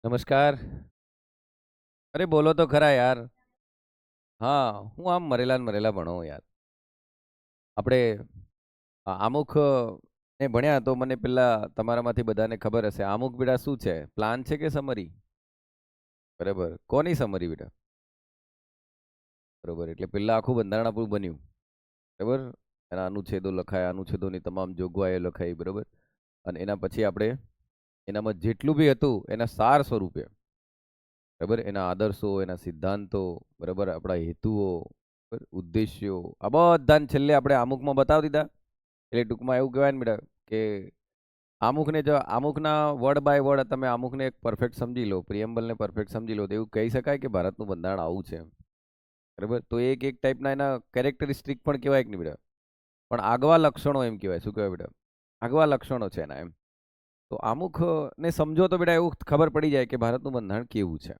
નમસ્કાર. અરે બોલો તો ખરા યાર. હા, હું આમ મરેલા ને મરેલા ભણો યાર. આપણે આમુખ ને ભણ્યા તો મને પેલા તમારામાંથી બધાને ખબર હશે. આમુખ બેટા શું છે? પ્લાન છે કે સમરી? બરાબર. કોની સમરી બેટા? બરોબર. એટલે પેલા આખું બંધારણ આપણું બન્યું. બરાબર. એના અનુચ્છેદો લખાયા, અનુચ્છેદોની તમામ જોગવાઈઓ લખાઈ, બરાબર. અને એના પછી આપણે એનામાં જેટલું બી હતું એના સાર સ્વરૂપે, બરાબર, એના આદર્શો, એના સિદ્ધાંતો, બરાબર, આપણા હેતુઓ, બરાબર, ઉદ્દેશ્યો, આ બધાને છેલ્લે આપણે આમુખમાં બતાવી દીધા. એટલે ટૂંકમાં એવું કહેવાય ને બેટા કે આમુખને જો આમુખના વર્ડ બાય વર્ડ તમે આમુખને એક પરફેક્ટ સમજી લો, પ્રિએમ્બલને પરફેક્ટ સમજી લો, તો એવું કહી શકાય કે ભારતનું બંધારણ આવું છે. બરાબર. તો એક એક ટાઈપના એના કેરેક્ટરિસ્ટિક પણ કહેવાય કે નહીં બેટા, પણ આગવા લક્ષણો એમ કહેવાય. શું કહેવાય બેટા? આગવા લક્ષણો છે એના એમ. તો આમુખ ને સમજો તો બેટા એવું ખબર પડી જાય કે ભારતનું બંધારણ કેવું છે.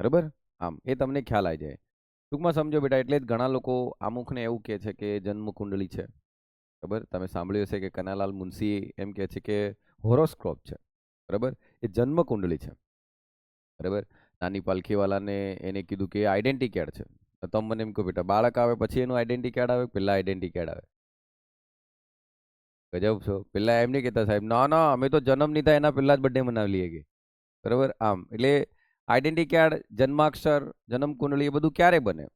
બરાબર. આમ એ તમને ખ્યાલ આવી જાય. ટૂંકમાં સમજો બેટા, એટલે જ ઘણા લોકો આમુખને એવું કહે છે કે જન્મ કુંડળી છે. બરાબર. તમે સાંભળ્યું હશે કે કનાલાલ મુનશી એમ કહે છે કે હોરોસ્કોપ છે. બરાબર. એ જન્મ કુંડળી છે. બરાબર. નાની પાલખીવાલાને એને કીધું કે આઈડેન્ટિટી કાર્ડ છે. તો તમે મને એમ કહો બેટા, બાળક આવે પછી એનું આઈડેન્ટિટી કાર્ડ આવે, પેલા આઈડેન્ટિટી કાર્ડ આવે? ગજબ છો. પેલા એમ નહીં કહેતા સાહેબ, ના ના અમે તો જન્મ નહીં થાય એના પહેલા જ બર્થડે મનાવી લઈએ કે. બરાબર. આમ એટલે આઈડેન્ટિટી કાર્ડ, જન્માક્ષર, જન્મ કુંડળી એ બધું ક્યારે બને?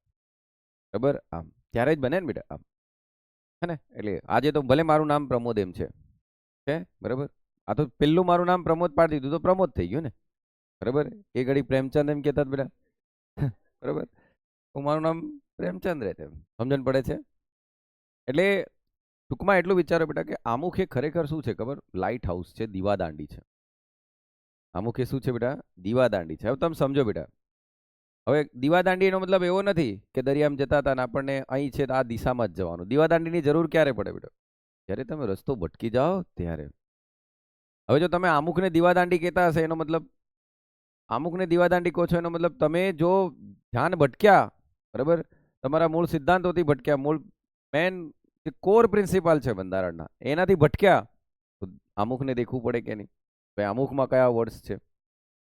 બરાબર. આમ ત્યારે જ બને ને બેટા. આમ હે ને. એટલે આજે તો ભલે મારું નામ પ્રમોદ એમ છે, બરાબર. આ તો પેલું મારું નામ પ્રમોદ પાડી દીધું તો પ્રમોદ થઈ ગયું ને. બરાબર. એ ઘડી પ્રેમચંદ એમ કહેતા હતા બેટા. બરાબર. તો મારું નામ પ્રેમચંદ રહે છે. સમજણ પડે છે? એટલે ટૂંકમાં એટલું વિચારો બેટા કે આમુખ એ ખરેખર શું છે ખબર? લાઇટ હાઉસ છે, દીવાદાંડી છે. આમુખ એ શું છે બેટા? દીવાદાંડી છે. હવે તમે સમજો બેટા. હવે દીવાદાંડી એનો મતલબ એવો નથી કે દરિયામાં જતા હતા અને આપણને અહીં છે આ દિશામાં જ જવાનું. દીવાદાંડીની જરૂર ક્યારે પડે બેટા? જ્યારે તમે રસ્તો ભટકી જાઓ ત્યારે. હવે જો તમે આમુખને દીવાદાંડી કહેતા હશે એનો મતલબ, આમુખને દીવાદાંડી કહો છો એનો મતલબ તમે જો ધ્યાન ભટક્યા, બરાબર, તમારા મૂળ સિદ્ધાંતોથી ભટક્યા, મૂળ મેન જે કોર પ્રિન્સિપાલ છે બંધારણના એનાથી ભટક્યા, તો આમુખને દેખવું પડે કે નહીં? ભાઈ આમુખમાં કયા વર્ડ્સ છે,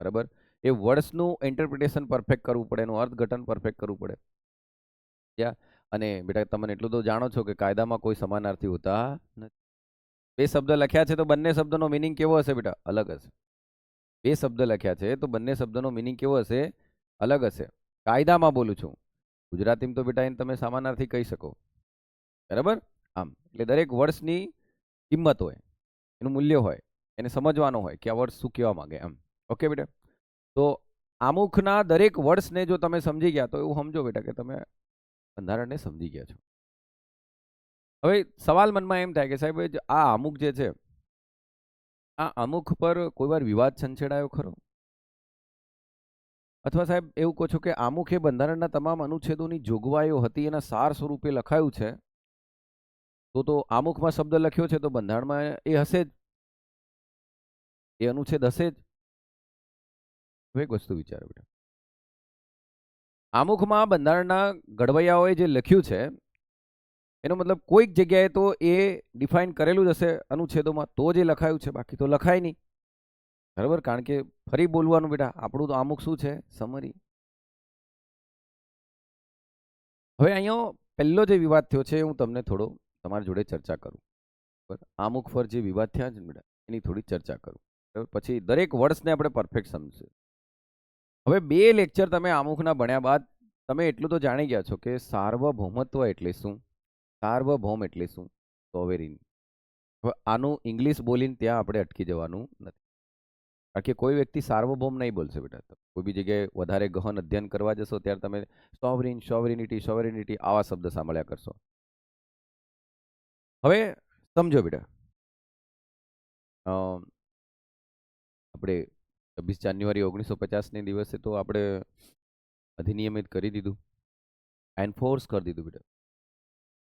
બરાબર, એ વર્ડ્સનું ઇન્ટરપ્રિટેશન પરફેક્ટ કરવું પડે, એનું અર્થઘટન પરફેક્ટ કરવું પડે. અને બેટા તમને એટલું તો જાણો છો કે કાયદામાં કોઈ સમાનાર્થી હોતા નથી. બે શબ્દ લખ્યા છે તો બંને શબ્દનો મિનિંગ કેવો હશે બેટા? અલગ હશે. બે શબ્દ લખ્યા છે તો બંને શબ્દનો મિનિંગ કેવો હશે? અલગ હશે. કાયદામાં બોલું છું. ગુજરાતીમાં તો બેટા એને તમે સમાનાર્થી કહી શકો. બરાબર. આમ એટલે દરેક વર્ષની કિંમત હોય, એનું મૂલ્ય હોય, એને સમજવાનો હોય કે આ વર્ષ શું કહેવા માંગે એમ. ઓકે બેટા. તો આમુખના દરેક વર્ષને જો તમે સમજી ગયા તો એવું સમજો બેટા કે તમે બંધારણને સમજી ગયા છો. હવે સવાલ મનમાં એમ થાય કે સાહેબ આ અમુક જે છે, આ અમુક પર કોઈ વાર વિવાદ છંછેડાયો ખરો? અથવા સાહેબ એવું કહો છો કે આમુખ એ બંધારણના તમામ અનુચ્છેદોની જોગવાઈઓ હતી એના સાર સ્વરૂપે લખાયું છે, તો આમુખમાં શબ્દ લખ્યો છે તો બંધારણમાં એ હશે જ, એ અનુચ્છેદ હશે જ. હવે એક વસ્તુ વિચારો બેટા, આમુખમાં બંધારણના ઘડવૈયાઓએ જે લખ્યું છે એનો મતલબ કોઈક જગ્યાએ તો એ ડિફાઇન કરેલું જ હશે અનુચ્છેદોમાં, તો જ એ લખાયું છે, બાકી તો લખાય નહીં. બરાબર. કારણ કે ફરી બોલવાનું બેટા, આપણું તો આમુખ શું છે? સમરી. હવે અહીંયા પહેલો જે વિવાદ થયો છે હું તમને થોડો તમારી જોડે ચર્ચા કરું. બરાબર. આમુખ પર જે વિવાદ થયા છે બેટા એની થોડી ચર્ચા કરું. બરાબર. પછી દરેક વર્ડ્સને આપણે પરફેક્ટ સમજશું. હવે બે લેક્ચર તમે આમુખના ભણ્યા બાદ તમે એટલું તો જાણી ગયા છો કે સાર્વભૌમત્વ એટલે શું, સાર્વભૌમ એટલે શું, સોવેરીન. હવે આનું ઇંગ્લિશ બોલીને ત્યાં આપણે અટકી જવાનું નથી. કારણ કે કોઈ વ્યક્તિ સાર્વભૌમ નહીં બોલશે બેટા. કોઈ બી જગ્યાએ વધારે ગહન અધ્યયન કરવા જશો ત્યારે તમે સોવરીન, સોવરિનિટી, સોવરિનિટી આવા શબ્દ સાંભળ્યા કરશો. હવે સમજો બેટા, આપણે 26 જાન્યુઆરી 1950 દિવસે તો આપણે અધિનિયમિત કરી દીધું, એન્ફોર્સ કરી દીધું બેટા.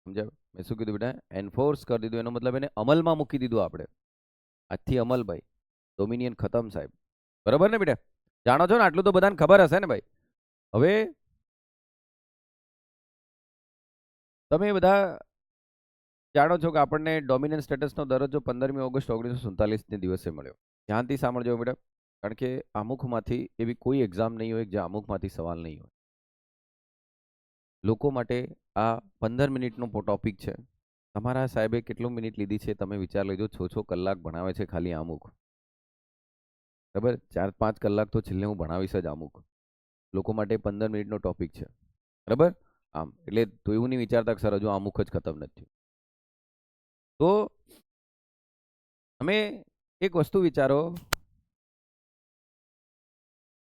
સમજાવ? મેં શું કીધું બેટા? એન્ફોર્સ કરી દીધું. એનો મતલબ એને અમલમાં મૂકી દીધું આપણે. આજથી અમલ ભાઈ, ડોમિનિયન ખતમ સાહેબ. બરાબર ને બેટા? જાણો છો ને? આટલું તો બધાને ખબર હશે ને ભાઈ. હવે તમે બધા જાણો છો કે આપણને ડોમિનિયન સ્ટેટસનો દરજ્જો 15મી ઓગસ્ટ 1947 દિવસે મળ્યો. ધ્યાનથી સાંભળજો બેટા, કારણ કે આમુખમાંથી એવી કોઈ એક્ઝામ નહીં હોય જે આમુખમાંથી સવાલ નહીં હોય. લોકો માટે આ 15 મિનિટનો ટોપિક છે. તમારા સાહેબે કેટલો મિનિટ લીધી છે તમે વિચાર લેજો. 6 કલાક ભણાવે છે ખાલી આમુખ. બરાબર, 4-5 કલાક તો છેલ્લે હું ભણાવીશ જ આમુખ. લોકો માટે 15 મિનિટનો ટોપિક છે. બરાબર, આમ એટલે તો એવું નહીં વિચારતા કે સર હજુ આમુખ જ ખતમ નથી. તો તમે એક વસ્તુ વિચારો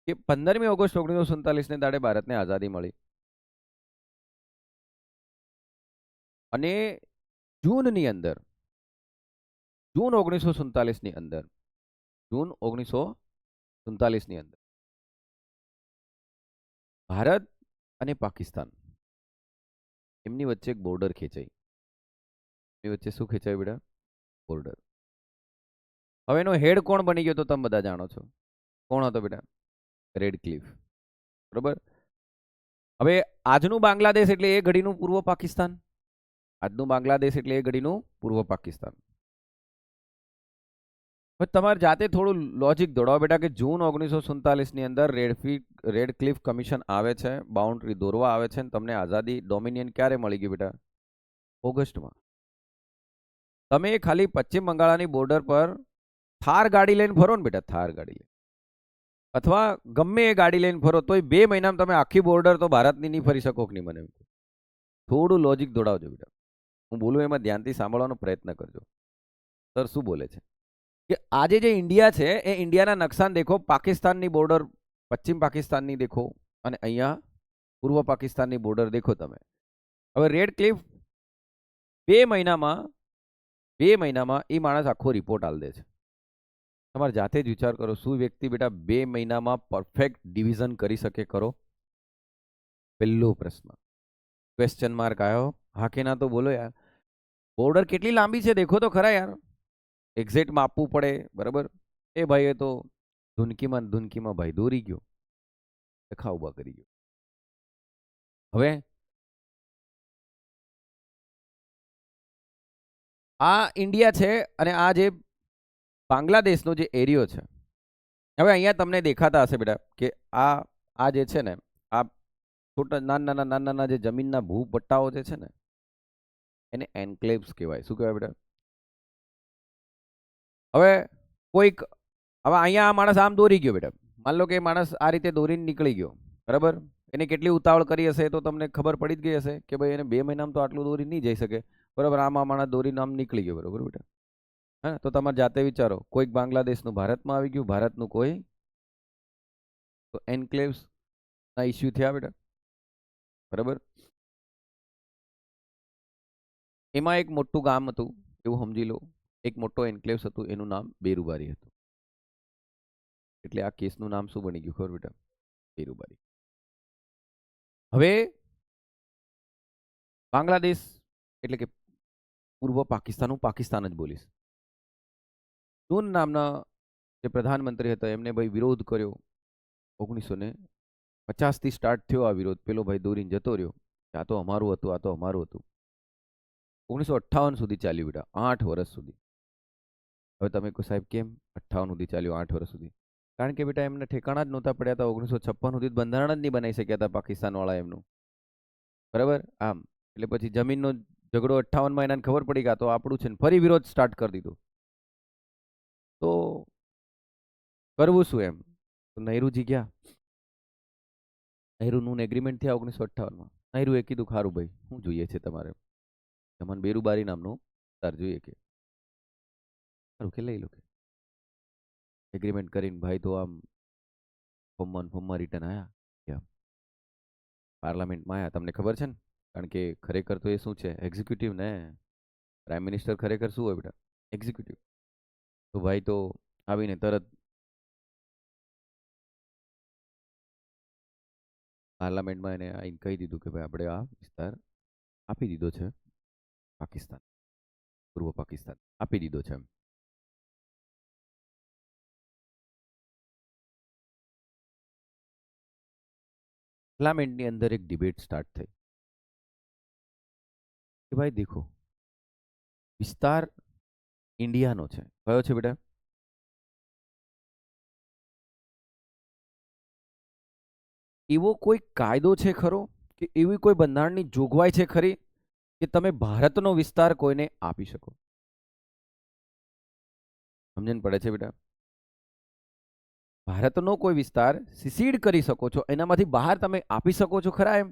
કે 15મી ઓગસ્ટ 1947 દાડે ભારતને આઝાદી મળી અને જૂનની અંદર જૂન 1947ની અંદર જૂન 1947ની અંદર ભારત અને પાકિસ્તાન એમની વચ્ચે એક બોર્ડર ખેંચાઈ. એની વચ્ચે શું ખેંચાયું બેટા? બોર્ડર. હવે એનો હેડ કોણ બની ગયો તો તમે બધા જાણો છો. કોણ હતો બેટા? Red cliff. બરોબર. હવે આજનું બાંગ્લાદેશ એટલે એ ઘડીનું પૂર્વ પાકિસ્તાન. આજનું બાંગ્લાદેશ એટલે એ ઘડીનું પૂર્વ પાકિસ્તાન. હવે તમારે જાતે થોડું લોજિક દોડાવો બેટા કે જૂન 1947ની અંદર રેડ ક્લિફ કમિશન આવે છે, બાઉન્ડ્રી દોરવા આવે છે, તમને આઝાદી ડોમિનિયન ક્યારે મળી ગયું બેટા? ઓગસ્ટમાં. તમે ખાલી પશ્ચિમ બંગાળની બોર્ડર પર થાર ગાડી લઈને ફરો ને બેટા, થાર ગાડી લઈને અથવા ગમે એ ગાડી લઈને ફરો તોય 2 મહિનામાં તમે આખી બોર્ડર તો ભારતની નહીં ફરી શકો કે નહીં? મને થોડું લોજિક દોડાવજો બેટા. હું બોલું એમાં ધ્યાનથી સાંભળવાનો પ્રયત્ન કરજો. સર શું બોલે છે કે આજે જે ઇન્ડિયા છે એ ઇન્ડિયાના નકશાને દેખો. પાકિસ્તાનની બોર્ડર પશ્ચિમ પાકિસ્તાનની દેખો અને અહીંયા પૂર્વ પાકિસ્તાનની બોર્ડર દેખો તમે. હવે રેડ ક્લિફ 2 મહિનામાં એ માણસ આખો રિપોર્ટ આલ દે છે. તમારે જાતે જ વિચાર કરો, શું વ્યક્તિ બેટા 2 મહિનામાં પરફેક્ટ ડિવિઝન કરી શકે? કરો. પહેલો પ્રશ્ન, ક્વેશ્ચન માર્ક આવ્યો. હા કે ના તો બોલો યાર. બોર્ડર કેટલી લાંબી છે દેખો તો ખરા યાર. એક્ઝેક્ટ માપવું પડે. બરાબર. એ ભાઈ એ તો ધૂનકીમાં ભાઈ દોરી ગયો, દેખા ઉભા કરી ગયો. હવે આ ઇન્ડિયા છે અને આ જે બાંગ્લાદેશનો જે એરિયો છે. હવે અહીંયા તમને દેખાતા હશે બેટા કે આ જે છે ને, આ છોટા નાના જે જમીનના ભૂપટ્ટાઓ જે છે ને એને એન્ક્લેવ્સ કહેવાય. શું કહેવાય બેટા? હવે કોઈક હવે અહીંયા આ માણસ આમ દોરી ગયો બેટા. માન લો કે માણસ આ રીતે દોરીને નીકળી ગયો. બરાબર. એને કેટલી ઉતાવળ કરી હશે તો તમને ખબર પડી જ ગઈ હશે કે ભાઈ એને 2 મહિનામાં તો આટલું દોરી નહીં જઈ શકે. બરાબર. આમાં માણસ દોરીને આમ નીકળી ગયો. બરાબર બેટા. હા, તો તમારે જાતે વિચારો, કોઈક બાંગ્લાદેશનું ભારતમાં આવી ગયું, ભારતનું કોઈ, તો એન્ક્લેવ્સ ના ઇસ્યુ થયા બેટા. બરાબર. એમાં એક મોટું ગામ હતું એવું સમજી લો. એક મોટો એન્ક્લેવ્સ હતું, એનું નામ બેરુબારી હતું. એટલે આ કેસનું નામ શું બની ગયું ખબર બેટા? બેરુબારી. હવે બાંગ્લાદેશ એટલે કે પૂર્વ પાકિસ્તાન, હું પાકિસ્તાન જ બોલીશ. નૂન નામના જે પ્રધાનમંત્રી હતા એમને ભાઈ વિરોધ કર્યો. 1950થી સ્ટાર્ટ થયો આ વિરોધ. પેલો ભાઈ દોરીને જતો રહ્યો, આ તો અમારું હતું, આ તો અમારું હતું. 1958 સુધી ચાલ્યું બેટા, 8 વર્ષ સુધી. હવે તમે કહો સાહેબ કેમ 58 સુધી ચાલ્યું, 8 વર્ષ સુધી? કારણ કે બેટા એમને ઠેકાણા જ નહોતા પડ્યા હતા. 1956 સુધી બંધારણ જ નહીં બનાવી શક્યા હતા પાકિસ્તાન વાળા એમનું. બરાબર. આમ એટલે પછી જમીનનો ઝઘડો 58માં એને ખબર પડી ગયા તો આપણું છે ને ફરી વિરોધ સ્ટાર્ટ કરી દીધો. તો કરવું શું એમ? તો નહેરુજી ગયા. નહેરુનું એગ્રીમેન્ટ થયા 1958માં. નહેરુએ કીધું ખારું ભાઈ શું જોઈએ છે તમારે? તમને બેરુબારી નામનું તાર જોઈએ કે સારું કે લઈ લો કે. એગ્રીમેન્ટ કરીને ભાઈ તો આમ ફોર્મમાં રિટર્ન આવ્યા, પાર્લામેન્ટમાં આવ્યા. તમને ખબર છે ને, કારણ કે ખરેખર તો એ શું છે? એક્ઝિક્યુટિવ ને. પ્રાઇમ મિનિસ્ટર ખરેખર શું હોય બેટા? એક્ઝિક્યુટિવ. તો ભાઈ તો આવીને તરત પાર્લામેન્ટમાં એને આવીને કહી દીધું કે ભાઈ આપણે આ વિસ્તાર આપી દીધો છે પાકિસ્તાન, પૂર્વ પાકિસ્તાન આપી દીધો છે એમ. પાર્લામેન્ટની અંદર એક ડિબેટ સ્ટાર્ટ થઈ કે ભાઈ દેખો વિસ્તાર ઇન્ડિયાનો છે. કયો છે બેટા? એવો કોઈ કાયદો છે ખરો કે એવી કોઈ બંધારણની જોગવાઈ છે ખરી કે તમે ભારતનો વિસ્તાર કોઈને આપી શકો? સમજણ પડે છે બેટા? ભારતનો કોઈ વિસ્તાર સિસીડ કરી શકો છો, એનામાંથી બહાર તમે આપી શકો છો ખરા એમ?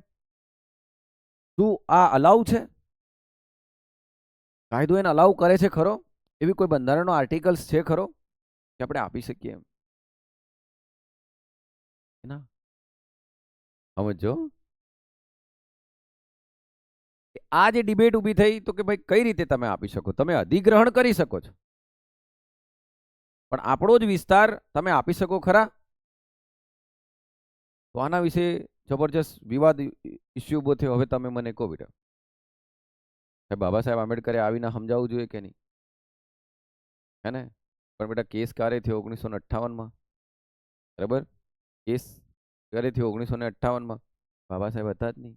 શું આ અલાઉ છે? કાયદો એને અલાઉ કરે છે ખરો? એવી કોઈ બંધારણનો આર્ટિકલ્સ છે ખરો કે આપણે આપી શકીએ એમ? ના. સમજો આ જે ડિબેટ ઊભી થઈ તો કે ભાઈ કઈ રીતે તમે આપી શકો? તમે અધિગ્રહણ કરી શકો છો, પણ આપણો જ વિસ્તાર તમે આપી શકો ખરા? તો આના વિશે જબરજસ્ત વિવાદ ઇસ્યુ ઉભો થયો. હવે તમે મને કહો બેટા, બાબા સાહેબ આંબેડકરે આવીને સમજાવવું જોઈએ કે નહીં? હે ને? પણ બેટા કેસ ક્યારે થયો? 1958માં. બરાબર? કેસ ક્યારે થયો? 1958માં. બાબા સાહેબ હતા જ નહીં,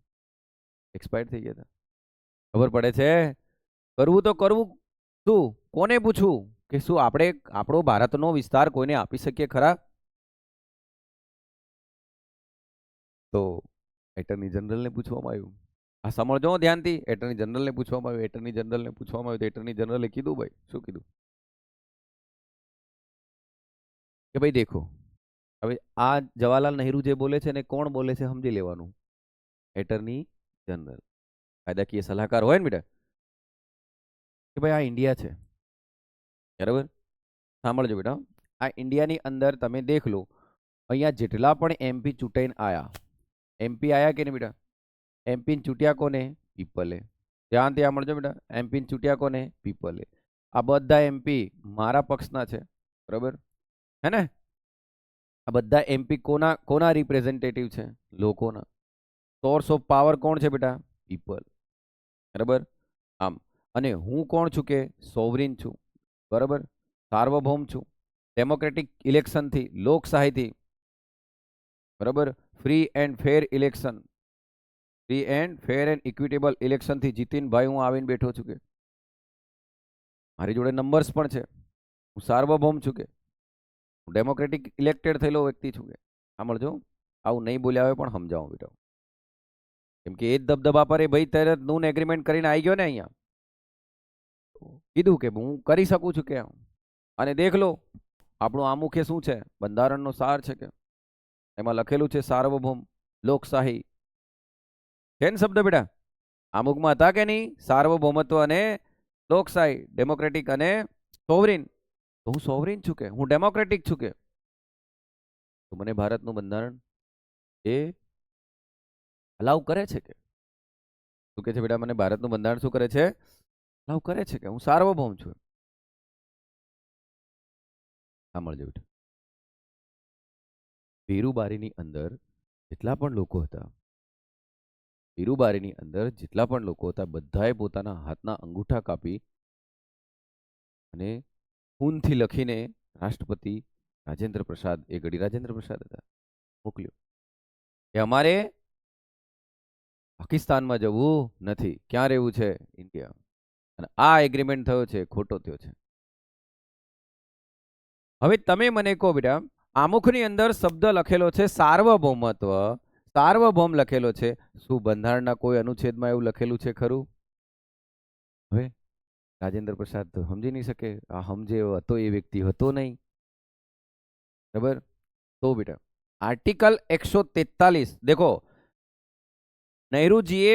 એક્સપાયર થઈ ગયા હતા. ખબર પડે છે? કરવું તો કરવું શું? કોને પૂછવું કે શું આપણે આપણો ભારતનો વિસ્તાર કોઈને આપી શકીએ ખરા? તો એટર્ની જનરલને પૂછવામાં આવ્યું. આ સમજો ધ્યાનથી. એટર્ની જનરલને પૂછવામાં આવ્યું. એટર્ની જનરલને પૂછવામાં આવ્યું તો એટર્ની જનરલે કીધું ભાઈ, શું કીધું કે ભાઈ દેખો, હવે આ જવાહરલાલ નહેરુ જે બોલે છે ને કોણ બોલે છે સમજી લેવાનું. એટર્ની જનરલ કાયદાકીય સલાહકાર હોય ને બેટા, કે ભાઈ આ ઇન્ડિયા છે, બરાબર? સાંભળજો બેટા, આ ઇન્ડિયાની અંદર તમે દેખ લો, અહીંયા જેટલા પણ એમપી ચૂંટાઈને આયા, એમપી આયા કે નહીં બેટા? એમપી ચૂંટ્યા કોને? પીપલે. ધ્યાનથી સાંભળજો બેટા, એમપી ચૂંટ્યા કોને? પીપલે. આ બધા એમપી મારા પક્ષના છે, બરાબર? હે ને? આ બધા એમપી કોના કોના રિપ્રેઝેન્ટેટિવ છે? લોકોના. સોર્સ ઓફ પાવર કોણ છે બેટા? પીપલ. બરાબર? આમ, અને હું કોણ છું કે સોવરીન છું, બરાબર? સાર્વભૌમ છું. ડેમોક્રેટિક ઇલેક્શનથી, લોકશાહીથી, બરાબર, free and fair election, free and fair and equitable ઇલેક્શનથી જીતીને ભાઈ હું આવીને બેઠો છું કે મારી જોડે નંબર્સ પણ છે. હું સાર્વભૌમ છું કે હું ડેમોક્રેટિક ઇલેક્ટેડ થયેલો વ્યક્તિ છું કે. સાંભળજો, આવું નહીં બોલ્યા હોય પણ સમજાવું બેટા, કેમ કે એ જ દબદબા પર એ ભાઈ તરત નૂન એગ્રીમેન્ટ કરીને આવી ગયો ને અહીંયા, કીધું કે હું કરી શકું છું કે. અને દેખ લો આપણું આમુખે શું છે? બંધારણનો સાર છે કે એમાં લખેલું છે સાર્વભૌમ, લોકશાહી. છે ને શબ્દ બેટા? આમુખમાં હતા કે નહીં? સાર્વભૌમત્વ અને લોકશાહી, ડેમોક્રેટિક અને સોવરીન. તો હું સોવરીન છું કે હું ડેમોક્રેટિક છું કે તો મને ભારતનું બંધારણ એ અલાઉ કરે છે કે શું કે છે બેટા? મને ભારતનું બંધારણ શું કરે છે? અલાઉ કરે છે કે હું સાર્વભૌમ છું. સાંભળજો બેટા, વીરુબારીની અંદર જેટલા પણ લોકો હતા, વીરુબારીની અંદર જેટલા પણ લોકો હતા, બધાએ પોતાના હાથના અંગૂઠા કાપી અને ખૂનથી લખીને રાષ્ટ્રપતિ રાજેન્દ્ર પ્રસાદ, એ ઘડી રાજેન્દ્ર પ્રસાદ હતા, મોકલ્યો કે અમારે પાકિસ્તાનમાં જવું નથી, ક્યાં રહેવું છે? ઇન્ડિયા. અને આ એગ્રીમેન્ટ થયો છે, ખોટો થયો છે. હવે તમે મને કહો બેટા, આમુખની અંદર શબ્દ લખેલો છે સાર્વભૌમત્વ, સાર્વભૌમ લખેલો છે, શું બંધારણના કોઈ અનુચ્છેદમાં એવું લખેલું છે ખરું? હવે રાજેન્દ્ર પ્રસાદ તો સમજી નહીં શકે, આ સમજે એવો હતો એ વ્યક્તિ હતો નહીં, બરાબર? તો બેટા આર્ટિકલ 143 દેખો, નહેરુજીએ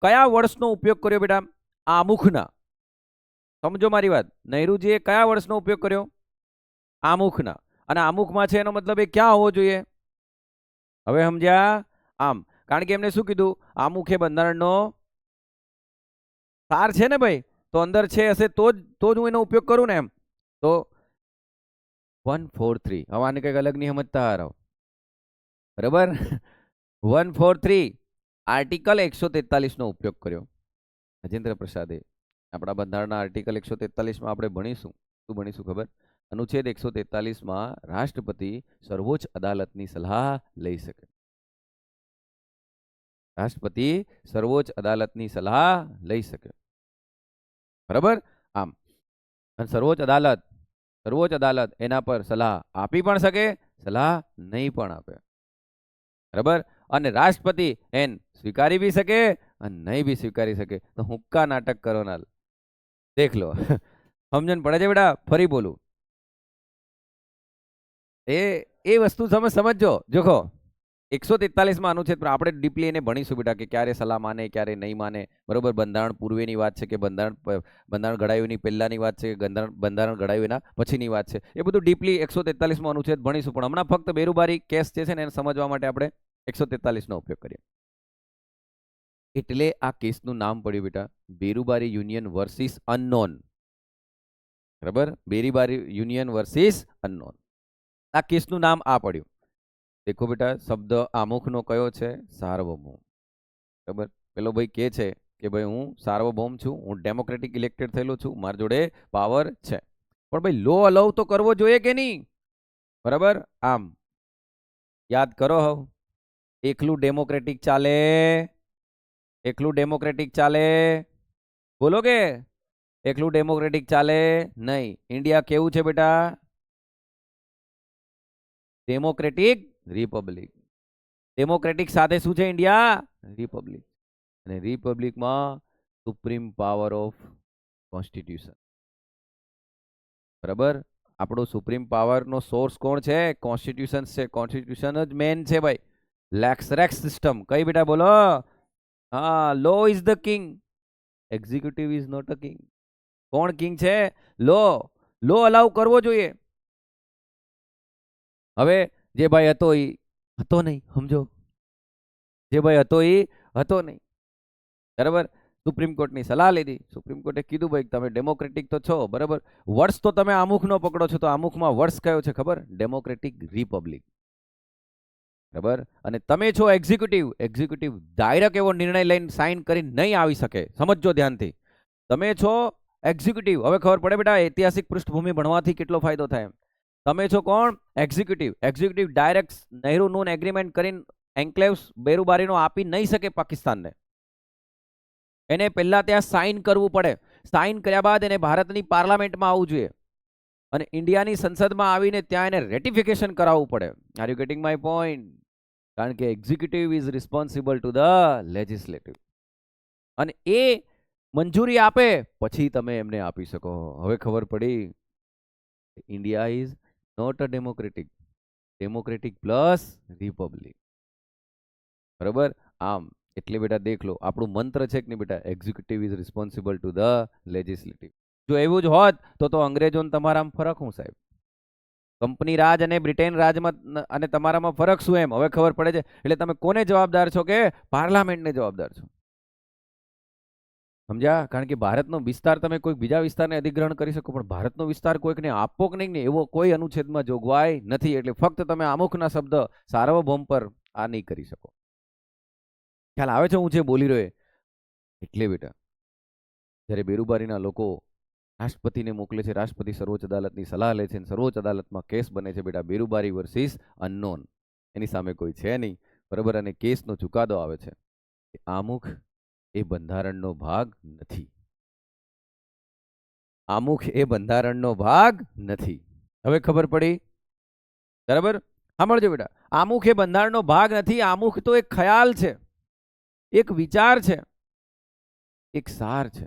કયા વર્ષનો ઉપયોગ કર્યો બેટા? આમુખના. સમજો મારી વાત, નહેરુજીએ કયા વર્ષનો ઉપયોગ કર્યો? આમુખના. અને આમુખમાં છે એનો મતલબ એ ક્યાં હોવો જોઈએ? હવે સમજ્યા? આમ, કારણ કે એમને શું કીધું? આમુખે બંધારણનો સાર છે ને ભાઈ, તો અંદર છે હશે તો જ હું એનો ઉપયોગ કરું ને એમ. તો 143, હવે આને કંઈક અલગ નહીં સમજતા હારો, બરાબર? 143 આર્ટિકલ 143 નો ઉપયોગ કર્યો રાજેન્દ્ર પ્રસાદે. આપણા બંધારણના આર્ટિકલ 143માં આપણે ભણીશું, શું ભણીશું ખબર? અનુચ્છેદ 143માં રાષ્ટ્રપતિ સર્વોચ્ચ અદાલતની સલાહ લઈ શકે. રાષ્ટ્રપતિ સર્વોચ્ચ અદાલતની સલાહ લઈ શકે, બરાબર? આમ, સર્વોચ્ચ અદાલત એના પર સલાહ આપી પણ શકે, સલાહ નહીં પણ આપે, બરાબર? અને રાષ્ટ્રપતિ એન સ્વીકારી બી શકે અને નહીં બી સ્વીકારી શકે. તો હુક્કા નાટક કરો ના દેખ લો. સમજણ પડે છે બેટા? ફરી બોલું, એ વસ્તુ તમે સમજો. જોખો 143માં અનુચ્છેદ પર આપણે ડીપલી એને ભણીશું બેટા કે ક્યારે સલાહ માને ક્યારે નહીં માને. બરોબર, બંધારણ પૂર્વેની વાત છે કે બંધારણ ઘડાયું એની પહેલાની વાત છે કે બંધારણ ઘડાયું એના પછીની વાત છે. એ બધું ડીપલી 143માં અનુચ્છેદ ભણીશું. પણ હમણાં ફક્ત બેરુબારી કેસ જે છે ને એને સમજવા માટે આપણે 143નો ઉપયોગ કરીએ. એટલે આ કેસનું નામ પડ્યું બેટા બેરુબારી યુનિયન વર્સિસ અનનોન. બરાબર, બેરુબારી યુનિયન વર્સિસ અનનોન. આ કેસનું નામ આ પડ્યું. દેખો બેટા, શબ્દ આમુખનો કયો છે? સાર્વભૌમ. બરાબર, પેલો ભાઈ કે છે કે ભાઈ હું સાર્વભૌમ છું, હું ડેમોક્રેટિક ઇલેક્ટેડ થયેલો છું, મારી જોડે પાવર છે. પણ ભાઈ લો અલાઉ તો કરવો જોઈએ કે નહીં? બરાબર, આમ યાદ કરો. હવે એકલું ડેમોક્રેટિક ચાલે? એકલું ડેમોક્રેટિક ચાલે? બોલો કે એકલું ડેમોક્રેટિક ચાલે નહીં. ઇન્ડિયા કેવું છે બેટા? Democratic Republic. ડેમોક્રેટિક સાથે શું છે? India Republic. અને રિપબ્લિકમાં સુપ્રીમ પાવર ઓફ કોન્સ્ટિટ્યુશન. બરાબર, આપણો સુપ્રીમ પાવરનો સોર્સ કોણ છે? કોન્સ્ટિટ્યુશન છે. કોન્સ્ટિટ્યુશન જ મેન છે ભાઈ. રેક્સ સિસ્ટમ કઈ બેટા? બોલો. હા, law is the king, executive is not a king. કોણ કિંગ છે? લો અલાઉ કરવો જોઈએ. હવે જે ભાઈ હતો એ હતો નહીં. સમજો, જે ભાઈ હતો એ હતો નહીં. બરાબર, સુપ્રીમ કોર્ટની સલાહ લીધી. સુપ્રીમ કોર્ટે કીધું ભાઈ તમે ડેમોક્રેટિક તો છો, બરાબર, વર્ષ તો તમે આમુખનો પકડો છો, તો આમુખમાં વર્ષ કયો છે ખબર? Democratic Republic. બરાબર, અને તમે છો એક્ઝિક્યુટિવ. એક્ઝિક્યુટિવ ડાયરેક્ટ એવો નિર્ણય લઈને સાઇન કરી નહીં આવી શકે. સમજો ધ્યાનથી. તમે છો એક્ઝિક્યુટિવ. હવે ખબર પડે બેટા ઐતિહાસિક પૃષ્ઠભૂમિ ભણવાથી કેટલો ફાયદો થાય. તમે છો કોણ? Executive. Executive direct Nehru noon agreement કરીને એન્ક્લેવ્સ બેરુબારીનો આપી નહીં શકે પાકિસ્તાનને. એને પહેલા ત્યાં સાઇન કરવું પડે. સાઇન કર્યા બાદ એને ભારતની પાર્લામેન્ટમાં આવવું જોઈએ અને ઇન્ડિયાની સંસદમાં આવીને ત્યાં એને રેટિફિકેશન કરાવવું પડે. Are you getting my point? કારણ કે executive is responsible to the legislative. અને એ મંજૂરી આપે પછી તમે એમને આપી શકો. હવે ખબર પડી, India is not a democratic plus republic. બરાબર, આમ એટલે બેટા દેખ લો, આપણું મંત્ર છે કે નહીં બેટા? Executive is responsible to the legislative. જો એવું જ હોત તો અંગ્રેજોને તમારામાં ફરક શું સાહેબ? કંપની રાજ અને બ્રિટેન રાજમાં અને તમારામાં ફરક શું? એમ હવે ખબર પડે છે. એટલે તમે કોને જવાબદાર છો? કે પાર્લામેન્ટને જવાબદાર છો. સમજ્યા? કારણ કે ભારતનો વિસ્તાર તમે કોઈ બીજા વિસ્તારને અધિગ્રહણ કરી શકો, પણ ભારતનો વિસ્તાર કોઈકને આપો કે નહીં એવો કોઈ અનુચ્છેદમાં જોગવાઈ નથી. એટલે ફક્ત તમે આમુખના શબ્દ સાર્વભૌમ પર આ નહીં કરી શકો. ખ્યાલ આવે છે હું જે બોલી રહ્યો? એટલે બેટા જ્યારે બેરુબારીના લોકો રાષ્ટ્રપતિને મોકલે છે, રાષ્ટ્રપતિ સર્વોચ્ચ અદાલતની સલાહ લે છે, સર્વોચ્ચ અદાલતમાં કેસ બને છે બેટા બેરુબારી વર્સિસ અનનોન. એની સામે કોઈ છે નહીં. બરાબર, અને કેસનો ચુકાદો આવે છે કે આમુખ એ બંધારણનો ભાગ નથી. આમુખ એ બંધારણનો ભાગ નથી. હવે ખબર પડી? બરાબર, સાંભળજો બેટા, આમુખ એ બંધારણનો ભાગ નથી. આમુખ તો એક ખ્યાલ છે, એક વિચાર છે, એક સાર છે.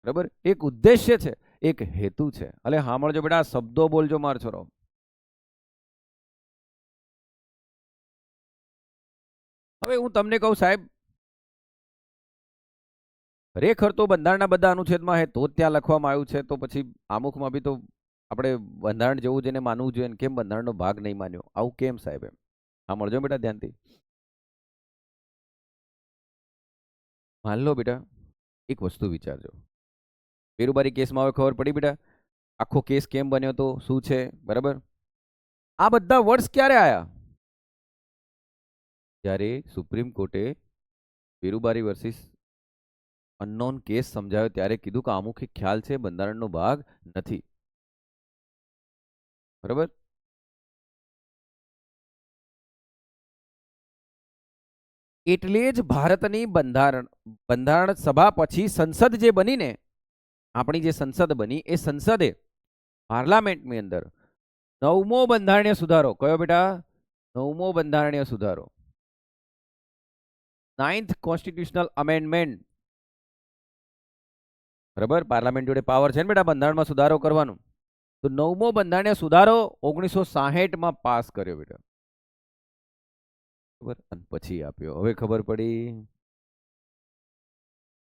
બરાબર, એક ઉદ્દેશ્ય છે, એક હેતુ છે. એટલે સાંભળજો બેટા, શબ્દો બોલજો માર છોરો. હવે હું તમને કહું સાહેબ, ખરેખર તો બંધારણના બધા અનુચ્છેદમાં હે તો જ ત્યાં લખવામાં આવ્યું છે, તો પછી આમુખમાં બી તો આપણે બંધારણ જેવું જેને માનવું જોઈએ, કેમ બંધારણનો ભાગ નહીં માન્યો? આવું કેમ સાહેબ? એમ સાંભળજો બેટા ધ્યાનથી. માન લો બેટા એક વસ્તુ વિચારજો. બેરુબારી કેસમાં હવે ખબર પડી બેટા આખો કેસ કેમ બન્યો તો, શું છે? બરાબર, આ બધા વર્ષ ક્યારે આયા? જ્યારે સુપ્રીમ કોર્ટે બેરુબારી વર્સિસ અનનોન કેસ સમજાવ્યો ત્યારે કીધું કે અમુક એક ખ્યાલ છે, બંધારણનો ભાગ નથી. બરાબર, એટલે જ ભારતની બંધારણ સભા પછી સંસદ જે બની ને, આપણી જે સંસદ બની, એ સંસદે પાર્લામેન્ટની અંદર 9મો બંધારણીય સુધારો, કયો બેટા? 9મો બંધારણીય સુધારો 9th કોન્સ્ટિટ્યુશનલ અમેન્ડમેન્ટ, બરાબર, પાર્લામેન્ટ જોડે પાવર છે ને બેટા બંધારણમાં સુધારો કરવાનો. તો 9મો બંધારણીય સુધારો 1966માં પાસ કર્યો બેટા, બરાબર, અને પછી આપ્યો. હવે ખબર પડી.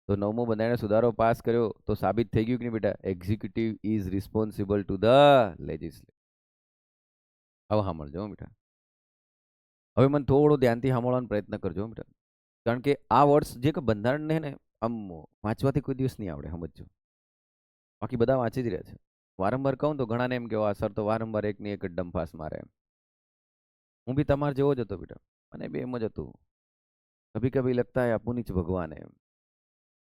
તો 9મો બંધારણીય સુધારો પાસ કર્યો તો સાબિત થઈ ગયું કે નહીં બેટા, executive is responsible to the legislature. હવે સાંભળજો બેટા, હવે મને થોડું ધ્યાનથી સાંભળવાનો પ્રયત્ન કરજો બેટા, કારણ કે આ વર્ડ્સ જે કે બંધારણને ને આમ વાંચવાથી કોઈ દિવસ નહીં આવડે, સમજજો. બાકી બધા વાંચી જ રહ્યા છે. વારંવાર કહું તો ઘણાને એમ કેવા સર તો વારંવાર એકની એક જ ડંફાસ મારે એમ. હું બી તમારે જેવો જ હતો બેટા, મને બી એમ જ હતું. કભી કભી લગતા હે અપુની જ ભગવાન એમ,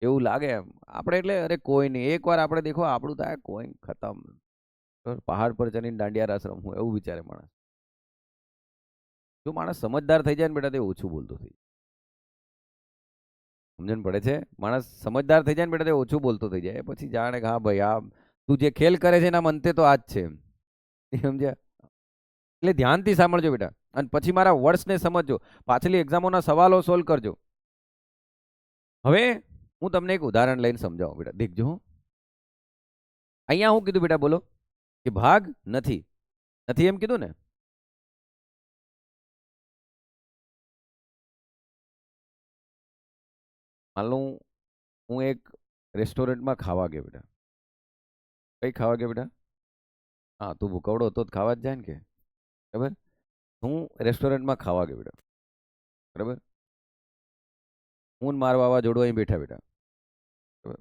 એવું લાગે એમ આપણે. એટલે અરે કોઈ નહીં, એકવાર આપણે દેખો આપણું થાય કોઈ ખતમ, પહાડ પર ચડીને દાંડિયા રાસ રમવું એવું વિચારે માણસ. જો માણસ સમજદાર થઈ જાય ને બેટા તે ઓછું બોલતો થઈ જાય. સમજણ પડે છે? માણસ સમજદાર થઈ જાય ને બેટા તે ઓછું બોલતો થઈ જાય. પછી જાણે કે હા ભાઈ આ તું જે ખેલ કરે છે એના મંતે તો આ જ છે, સમજ્યા? એટલે ધ્યાનથી સાંભળજો બેટા, અને પછી મારા વર્ડ્સને સમજજો, પાછલી એક્ઝામોના સવાલો સોલ્વ કરજો. હવે હું તમને એક ઉદાહરણ લઈને સમજાવું બેટા, દેખજો. અહીંયા હું કીધું બેટા, બોલો કે ભાગ નથી, નથી એમ કીધું ને. માન લો હું એક રેસ્ટોરન્ટમાં ખાવા ગયો બેટા. કઈ ખાવા ગયો બેટા? હા, તું ભૂકવડો હતો જ ખાવા જ જાય ને કે, બરાબર. હું રેસ્ટોરન્ટમાં ખાવા ગયો બેટા, બરાબર. હું ને મારા વાવાઝોડું અહીં બેઠા બેઠા,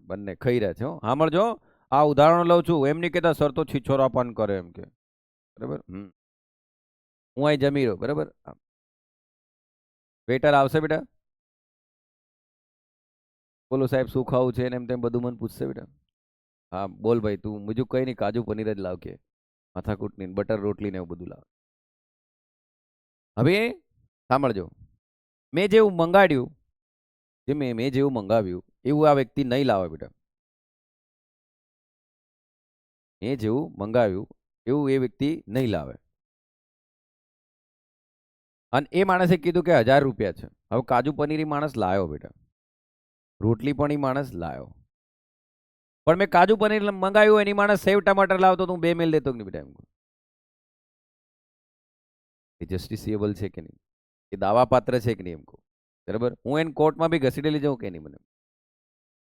બંને ખાઈ રહ્યા છે. હો સાંભળજો, આ ઉદાહરણ લઉં છું, એમ નહીં કહેતા સર તો છીછોરાપન કરે એમ કે, બરાબર. હું અહીં જમી રહ્યો, બરાબર. વેટર આવશે બેટા, બોલો સાહેબ શું ખાવું છે ને એમ તેમ બધું મને પૂછશે બેટા. હા બોલ ભાઈ, તું બીજું કઈ નહીં, કાજુ પનીર જ લાવ કે, માથાકૂટની બટર રોટલી ને એવું બધું લાવ. હવે સાંભળજો, મેં જેવું મંગાડ્યું, જે મેં જેવું મંગાવ્યું એવું આ વ્યક્તિ નહીં લાવે બેટા. મેં જેવું મંગાવ્યું એવું એ વ્યક્તિ નહીં લાવે. અને એ માણસે કીધું કે 1000 રૂપિયા છે. હવે કાજુ પનીર માણસ લાવ્યો બેટા, રોટલી પણ એ માણસ લાવ્યો, પણ મેં કાજુ પનીર મંગાવ્યું એની માણસ સેવ ટમાટર લાવતો તો હું 2 મેલ દેતો નહીં બેટા. એમ એ જસ્ટિસિએબલ છે કે નહીં, એ દાવા પાત્ર છે કે નહીં એમ કહું, બરાબર. હું એને કોર્ટમાં બી ઘસીડી લઈ જાઉં કે નહીં મને,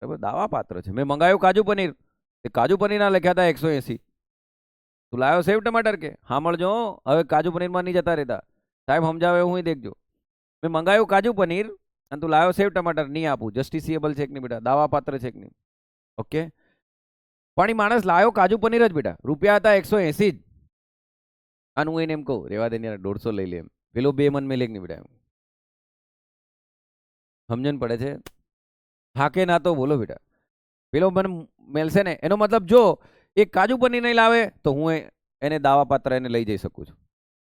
બરાબર. દાવા પાત્ર છે. મેં મંગાવ્યું કાજુ પનીર, એ કાજુ પનીરના લખ્યા હતા 180, તું લાવ્યો સેવ ટમાટર કે. સાંભળજો, હવે કાજુ પનીરમાં નહીં જતા રહેતા સાહેબ, સમજાવે હું દેખજો. મેં મંગાવ્યું કાજુ પનીર અને તું લાવ્યો સેવ ટમાટર, નહીં આપું. જસ્ટિસિએબલ છે કે નહીં બેટા, દાવા પાત્ર છે કે નહીં? ઓકે. પણ એ માણસ લાવ્યો કાજુ પનીર જ બેટા, રૂપિયા હતા 180 જ. અને હું એને એમ કહું રેવા દે 150 લઈ લે એમ, પેલો 2 મન મેલે કે નહીં બેટા. સમજણ પડે છે? હાકે ના તો બોલો બેટા, પેલો મને મેલશે ને એનો મતલબ જો એ કાજુ પનીર નહીં લાવે તો હું એને દાવા પાત્ર એને લઈ જઈ શકું છું,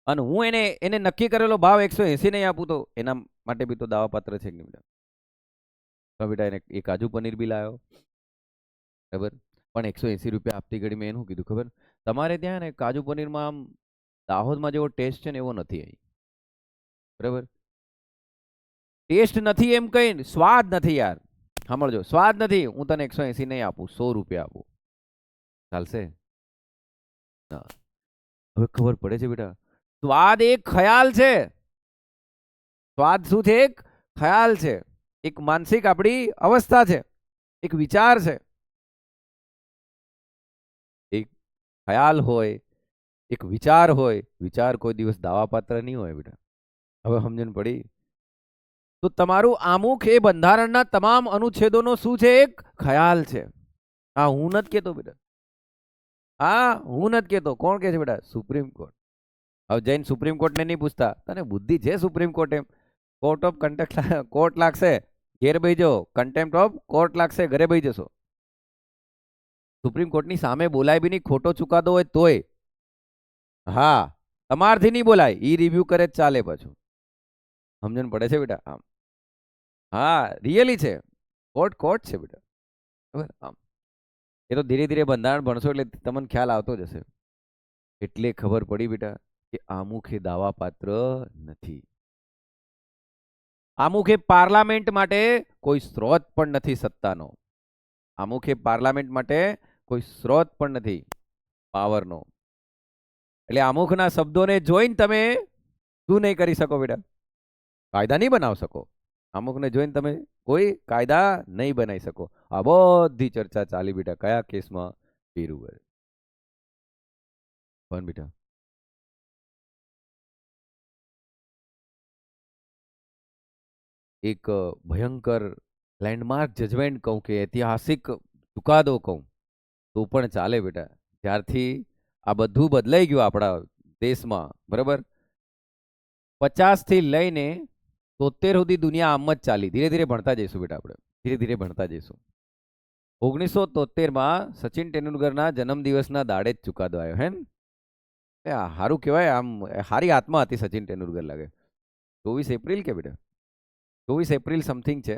અને હું એને નક્કી કરેલો ભાવ 180 નહીં આપું તો એના માટે બી તો દાવા પાત્ર છે કે નહીં બેટા. તો બેટા એને એ કાજુ પનીર બી લાવ્યો, બરાબર. પણ 180 રૂપિયા આપતી ઘડી મેં એનું કીધું ખબર, તમારે ત્યાં ને કાજુ પનીરમાં આમ દાહોદમાં જેવો ટેસ્ટ છે ને એવો નથી અહીં, બરાબર. ટેસ્ટ નથી એમ કઈ, સ્વાદ નથી યાર. સાંભળજો, સ્વાદ નથી, હું તને 180 નહીં આપું, 100 રૂપિયા આપું, ચાલશે? હવે ખબર પડે છે બેટા, સ્વાદ એક ખ્યાલ છે. સ્વાદ શું છે? એક ખ્યાલ છે, એક માનસિક આપણી અવસ્થા છે, એક વિચાર છે. એક ખ્યાલ હોય, એક વિચાર હોય, વિચાર કોઈ દિવસ દાવા પાત્ર નહીં હોય બેટા. હવે સમજણ પડી? તો તમારું આમુખ એ બંધારણના તમામ અનુચ્છેદોનો શું છે? એક ખ્યાલ છે. હા, હું નથી કેતો બેટા, હા હું નથી કેતો. કોણ કે છે બેટા? Supreme court. હવે જઈને સુપ્રીમ કોર્ટને નહીં પૂછતા તને બુદ્ધિ છે સુપ્રીમ કોર્ટ એમ? કોર્ટ ઓફ કન્ટેક્ટ કોર્ટ લાગશે, ઘેર બેહી જાઓ. કન્ટેમ્પ્ટ ઓફ કોર્ટ લાગશે, ઘરે બેહી જશો. સુપ્રીમ કોર્ટની સામે બોલાય બી નહીં, ખોટો ચુકાદો હોય તોય. હા, તમારથી નહીં બોલાય, ઈ રિવ્યુ કરે જ ચાલે પાછું. સમજણ પડે છે બેટા? આમ હા, રિયલી છે, કોર્ટ કોર્ટ છે બેટા, બરાબર. આમ એ તો ધીરે ધીરે બંધારણ ભણશો એટલે તમને ખ્યાલ આવતો જશે. એટલે ખબર પડી બેટા કે આમુખ એ દાવા પાત્ર નથી. આમુખે પાર્લામેન્ટ માટે કોઈ સ્ત્રોત પણ નથી સત્તાનો. આમુખે પાર્લામેન્ટ માટે કોઈ સ્ત્રોત પણ નથી પાવરનો. એટલે આમુખના શબ્દોને જોઈને તમે શું નહીં કરી શકો બેટા? કાયદા નહીં બનાવી શકો. આમુખને જોઈને તમે કોઈ કાયદા નહીં બનાવી શકો. આ બધી ચર્ચા ચાલી બેટા કયા કેસમાં? પેરુવર. પણ બેટા એક ભયંકર લેન્ડમાર્ક જજમેન્ટ કહું કે ઐતિહાસિક ચુકાદો કહું તો પણ ચાલે બેટા. જ્યારથી આ બધું બદલાઈ ગયું આપણા દેશમાં, બરાબર, 50 થી લઈને 73 સુધી દુનિયા આમ જ ચાલી. ધીરે ધીરે ભણતા જઈશું બેટા, આપણે ધીરે ધીરે ભણતા જઈશું. 1973માં સચિન તેંડુલકરના જન્મદિવસના દાડે જ ચુકાદો આવ્યો. હે ને? સારું કહેવાય. આમ હારી આત્મા હતી સચિન તેંડુલકર લાગે. 24 એપ્રિલ કે બેટા? 24 એપ્રિલ સમથિંગ છે.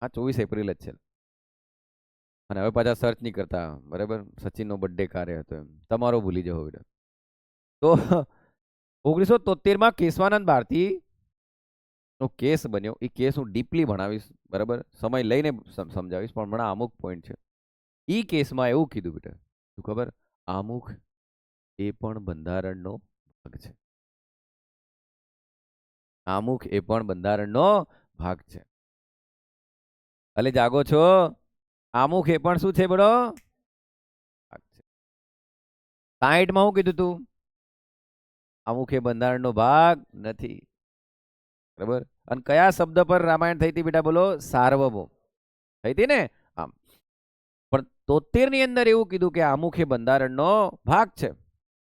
હા, 24 એપ્રિલ જ છે. અને હવે પાછા સર્ચ નહીં કરતા, બરાબર, સચિનનો બર્થડે ક્યારે હતો એમ. તમારો ભૂલી જાઓ બેટા. તો 1973માં કેશવાનંદ ભારતી નો કેસ બન્યો. એ કેસ હું ડીપલી ભણાવીશ, બરાબર, સમય લઈને સમજાવીશ, પણ હમણાં અમુક પોઈન્ટ છે. એ કેસમાં એવું કીધું બેટા, શું ખબર? આમુખ એ પણ બંધારણનો ભાગ છે. આમુખ એ પણ બંધારણનો ભાગ છે. એટલે જાગો છો? આમુખ એ પણ શું છે બડો? ભાગ છે. 60માં હું કીધું તું? આમુખ એ બંધારણનો ભાગ નથી. બરાબર. અને કયા શબ્દ પર રામાયણ થઈ હતી બેટા? બોલો. સાર્વભૌમ થઈ હતી ને? આમ. પણ 73 ની અંદર એવું કીધું કે આમુખ એ બંધારણનો ભાગ છે.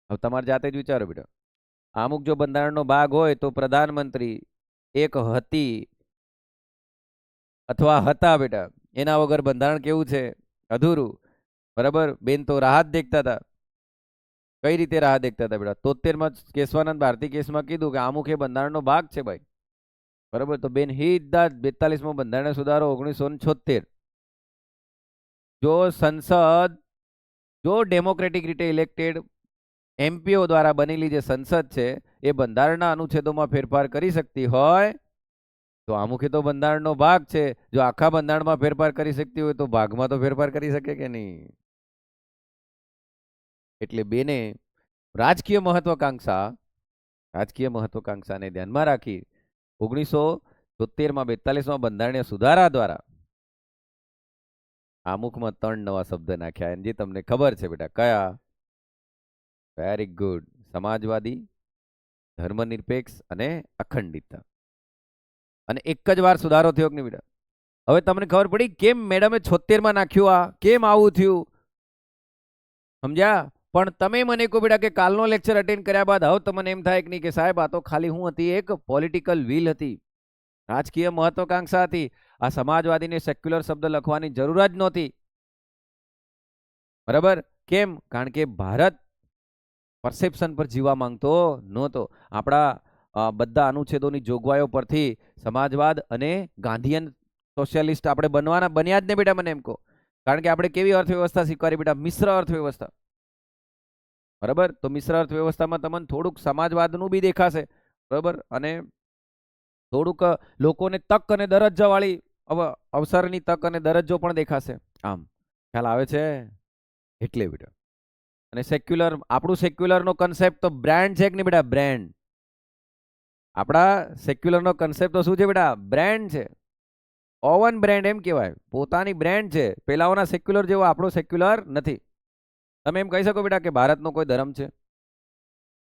હવે તમારે જાતે જ વિચારો બેટા. આમુખ જો બંધારણનો ભાગ હોય તો પ્રધાનમંત્રી એક હતી અથવા હતા બેટા. એના વગર બંધારણ કેવું છે? અધૂરું. બરાબર. બેન તો રાહત દેખતા હતા. કઈ રીતે રાહ દેખતા હતા બેટા? 73માં કેશવાનંદ ભારતી કેસમાં કીધું કે આમુખ એ બંધારણનો ભાગ છે ભાઈ. બરાબર. તો બેન સીધા 42માં બંધારણ સુધારો 1976. જો સંસદ, જો ડેમોક્રેટિક રીતે ઇલેક્ટેડ એમપીઓ દ્વારા બનેલી જે સંસદ છે એ બંધારણના અનુચ્છેદોમાં ફેરફાર કરી શકતી હોય તો આમુખે તો બંધારણનો ભાગ છે. જો આખા બંધારણમાં ફેરફાર કરી શકતી હોય તો ભાગમાં તો ફેરફાર કરી શકે કે નહીં? એટલે બેને રાજકીય મહત્વાકાંક્ષાને ધ્યાનમાં રાખી 1973માં 42માં બંધારણીય સુધારા દ્વારા આમુખમાં 3 નવા શબ્દ નાખ્યા. જે તમને ખબર છે બેટા કયા? Very good. સમાજવાદી, ધર્મનિરપેક્ષ અને અખંડિતતા. અને એક જ વાર સુધારો થયો કે નહીં બેટા? હવે તમને ખબર પડી કેમ મેડમે 76માં નાખ્યું? આ કેમ આવું થયું? સમજ્યા? પણ તમે મને કહો બેટા કે કાલનો લેક્ચર અટેન્ડ કર્યા બાદ હવે તમને એમ થાય કે નહીં કે સાહેબ આ તો ખાલી હું હતી, એક પોલિટિકલ વિલ હતી, રાજકીય મહત્વાકાંક્ષા હતી. આ સમાજવાદીને સેક્યુલર શબ્દ લખવાની જરૂર જ નહોતી. બરાબર. કેમ? કારણ કે ભારત પરસેપ્શન પર જીવવા માંગતો નહોતો. આપણા બધા અનુચ્છેદોની જોગવાઈઓ પરથી સમાજવાદ અને ગાંધીયન સોશિયાલિસ્ટ આપણે બન્યા જ ને બેટા, મને એમ કહો. કારણ કે આપણે કેવી અર્થવ્યવસ્થા સ્વીકારી બેટા? મિશ્ર અર્થવ્યવસ્થા. બરાબર. તો મિશ્ર અર્થવ્યવસ્થામાં તમને થોડુંક સમાજવાદનું બી દેખાશે, બરાબર, અને થોડુંક લોકોને તક અને દરજ્જાવાળી અવસરની તક અને દરજ્જો પણ દેખાશે. આમ ખ્યાલ આવે છે? એટલે બેટા. અને સેક્યુલર, આપણું સેક્યુલરનો કન્સેપ્ટ તો બ્રાન્ડ છે કે નહીં બેટા? બ્રાન્ડ. આપણા સેક્યુલરનો કન્સેપ્ટ તો શું છે બેટા? બ્રાન્ડ છે. ઓવન બ્રાન્ડ એમ કહેવાય. પોતાની બ્રાન્ડ છે. પેલાઓના સેક્યુલર જેવો આપણો સેક્યુલર નથી. તમે એમ કહી શકો બેટા કે ભારતનો કોઈ ધર્મ છે?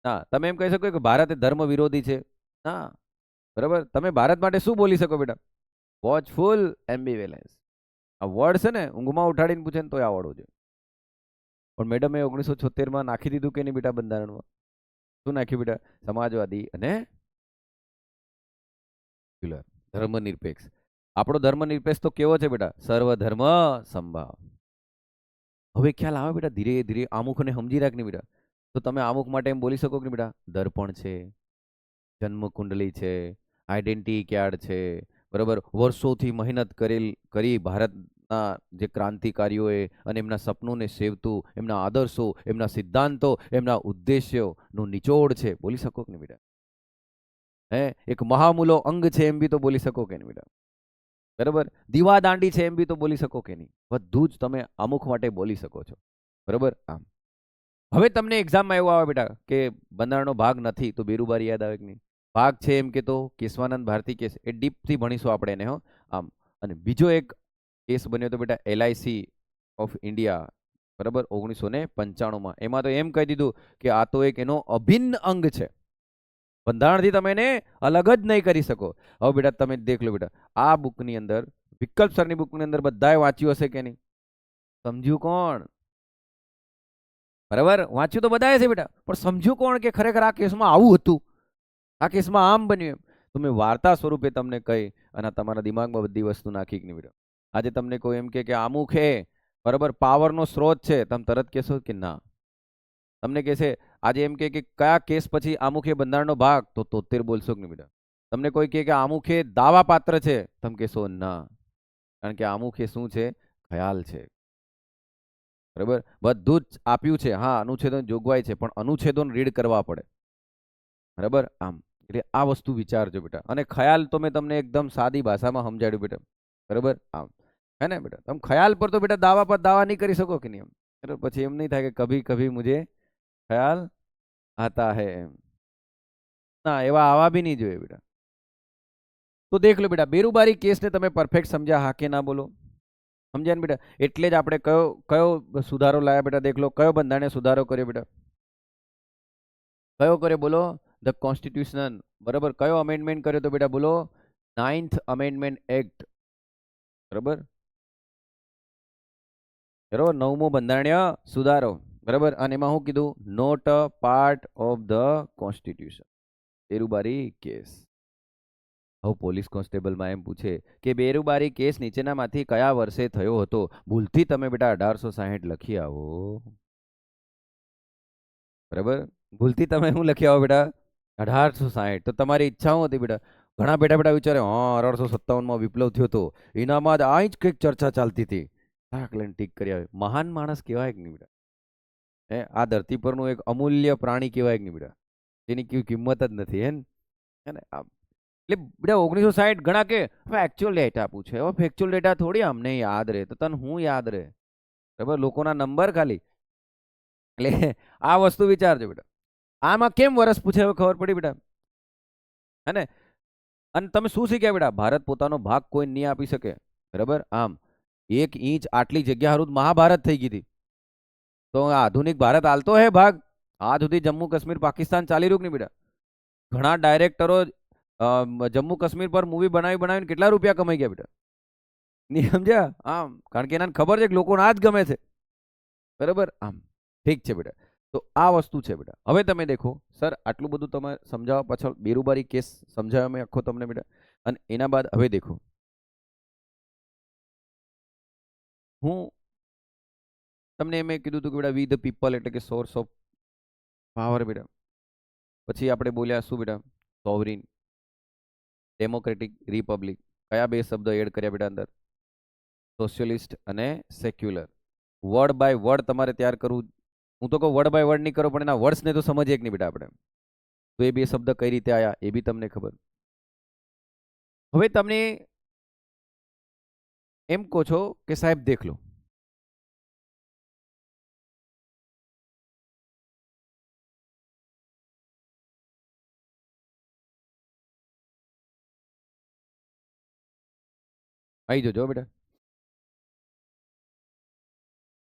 ના. તમે એમ કહી શકો કે ભારત એ ધર્મ વિરોધી છે? ના. બરાબર. તમે ભારત માટે શું બોલી શકો બેટા? વોચફુલ એમ્બિવેલેન્સ. આ વર્ડ છે ને, ઊંઘમાં ઉઠાડીને પૂછે ને તોય આવડવું જોઈએ. પણ મેડમે 1976માં નાખી દીધું કે નહીં બેટા બંધારણમાં? શું નાખ્યું બેટા? સમાજવાદી અને ધર્મનિરપેક્ષ. આપણો ધર્મનિરપેક્ષ તો કેવો છે બેટા? સર્વધર્મ સમભાવ. હવે ખ્યાલ આવે બેટા? ધીરે ધીરે આમુખને સમજી રાખ ને બેટા. તો તમે આમુખ માટે એમ બોલી શકો કે બેટા દર્પણ છે, જન્મ કુંડલી છે, આઈડેન્ટિટી કાર્ડ છે, બરાબર, વર્ષોથી મહેનત કરી ભારતના જે ક્રાંતિકારીઓએ અને એમના સપનોને સેવતું, એમના આદર્શો, એમના સિદ્ધાંતો, એમના ઉદ્દેશ્યોનું નિચોડ છે. બોલી શકો કે નહીં બેટા? હે એક મહામૂલો અંગ છે એમ બી તો બોલી શકો કે નહીં બેટા? બરાબર, દીવા દાંડી છે એમ બી તો બોલી શકો કે નહીં? બધું જ તમે અમુક માટે બોલી શકો છો. બરાબર, આમ હવે તમને એક્ઝામમાં એવું આવે બેટા કે બંધારણનો ભાગ નથી તો બેરુબારી યાદ આવે કે નહીં? ભાગ છે એમ કે તો કેશવાનંદ ભારતી કેસ, એ ડીપથી ભણીશું આપણે એને. હો આમ, અને બીજો એક કેસ બન્યો તો બેટા LIC ઓફ ઇન્ડિયા, બરાબર, 1995માં. એમાં તો એમ કહી દીધું કે આ તો એક એનો અભિન્ન અંગ છે, બંધારણથી તમે એને અલગ જ નહીં કરી શકો. હવે બેટા તમે દેખ લો બેટા, આ બુકની અંદર, વિકલ્પ સરની બુકની અંદર બધાએ વાંચ્યું હશે કે નહીં? સમજ્યું કોણ? બરાબર, વાંચ્યું તો બધાએ છે બેટા, પણ સમજ્યું કોણ કે ખરેખર આ કેસમાં આવું હતું, આ કેસમાં આમ બન્યું એમ? તો મેં વાર્તા સ્વરૂપે તમને કહી અને તમારા દિમાગમાં બધી વસ્તુ નાખી કે નહીં બેટા? આજે તમને કોઈ એમ કે અમુક હે, બરાબર, પાવરનો સ્ત્રોત છે, તમે તરત કહેશો કે ના? તમને કહેશે આજે એમ કે કયા કેસ પછી આમુખે બંધારણનો ભાગ, તો 73 બોલશો કે નહીં બેટા? તમને કોઈ કહે કે આમુખે દાવા પાત્ર છે, તમે કહેશો ના, કારણ કે આમુખે શું છે? ખ્યાલ છે. બરાબર, બધું જ આપ્યું છે. હા, અનુચ્છેદન જોગવાઈ છે, પણ અનુચ્છેદો રીડ કરવા પડે. બરાબર, આમ એટલે આ વસ્તુ વિચારજો બેટા. અને ખ્યાલ તો મેં તમને એકદમ સાદી ભાષામાં સમજાડ્યું બેટા. બરાબર, આમ હે ને બેટા? તમે ખ્યાલ પર તો બેટા દાવા પર દાવા નહીં કરી શકો કે નહીં? એમ બરાબર, પછી એમ નહીં થાય કે કભી કભી મુझे ખ્યાલ આતા હે એમ. ના, એવા આવા બી નહીં જોઈએ બેટા. તો દેખ લો બેટા, બેરુબારી કેસને તમે પરફેક્ટ સમજ્યા, હા કે ના બોલો? સમજ્યા ને બેટા? એટલે જ આપણે કયો કયો સુધારો લાયા બેટા? દેખ લો, કયો બંધારણે સુધારો કર્યો બેટા? કયો કર્યો બોલો? The constitution. બરાબર, કયો અમેન્ડમેન્ટ કર્યો તો બેટા બોલો? 9th amendment act. બરાબર, બરાબર, 9મો બંધારણીય સુધારો. બરાબર, અને એમાં શું કીધું? Not a part of the constitution. Berubari case. હવે પોલીસ કોન્સ્ટેબલમાં એમ પૂછે કે બેરુબારી કેસ નીચેનામાંથી કયા વર્ષે થયો હતો? ભૂલથી તમે બેટા 1860 લખી આવો. બરાબર, ભૂલથી તમે શું લખી આવો બેટા? 1860. તો તમારી ઈચ્છા શું હતી બેટા? ઘણા બેટા બેટા વિચારે, હા 1857માં વિપ્લવ થયો હતો, એનામાં જ આ જ કંઈક ચર્ચા ચાલતી હતી, ટીક કરી આવે. મહાન માણસ કહેવાય કે નહીં બેટા? હે, આ ધરતી પરનું એક અમૂલ્ય પ્રાણી કહેવાય કે નહીં બેટા? જેની કોઈ કિંમત જ નથી. હે ને? એટલે બેટા 1960 ઘણા કે હવે એકચ્યુઅલ ડેટા પૂછે, હવે ફેક્ચ્યુઅલ ડેટા થોડી અમને યાદ રહે, તો તને હું યાદ રહે? બરાબર, લોકોના નંબર ખાલી. એટલે આ વસ્તુ વિચારજો બેટા. આમાં કેમ વર્ષ પૂછે હવે ખબર પડી બેટા? હે ને? અને તમે શું શીખ્યા બેટા? ભારત પોતાનો ભાગ કોઈ નહીં આપી શકે. બરાબર, આમ 1 ઇંચ આટલી જગ્યા હારું મહાભારત થઈ ગઈ હતી, તો આધુનિક ભારત હાલતો હે ભાગ? આજ સુધી જમ્મુ કાશ્મીર પાકિસ્તાન ચાલી રહ્યું કે નહીં બેટા? ઘણા ડાયરેક્ટરો જમ્મુ કાશ્મીર પર મૂવી બનાવીને કેટલા રૂપિયા કમાઈ ગયા બેટા? નહીં સમજ્યા? આમ કારણ કે એને ખબર છે કે લોકોને આ જ ગમે છે. બરાબર, આમ ઠીક છે બેટા. તો આ વસ્તુ છે બેટા. હવે તમે દેખો સર, આટલું બધું તમે સમજાવવા પાછળ બેરુબારી કેસ સમજાવ્યો મેં આખો તમને બેટા. અને એના બાદ હવે દેખો, હું તમને એમ કીધું હતું કે બેટા વી ધ પીપલ એટલે કે સોર્સ ઓફ પાવર બેટા. પછી આપણે બોલ્યા શું બેટા? સોવરીન, ડેમોક્રેટિક, રિપબ્લિક. કયા બે શબ્દ એડ કર્યા બેટા અંદર? સોશિયલિસ્ટ અને સેક્યુલર. વર્ડ બાય વર્ડ તમારે તૈયાર કરવું. હું તો કહું વર્ડ બાય વર્ડ નહીં કરો, પણ એના વર્ડ્સને તો સમજીએ કે નહીં બેટા આપણે? તો એ બે શબ્દ કઈ રીતે આયા એ બી તમને ખબર. હવે તમને એમ કહો છો કે સાહેબ દેખ લો, આવી જજો બેટા,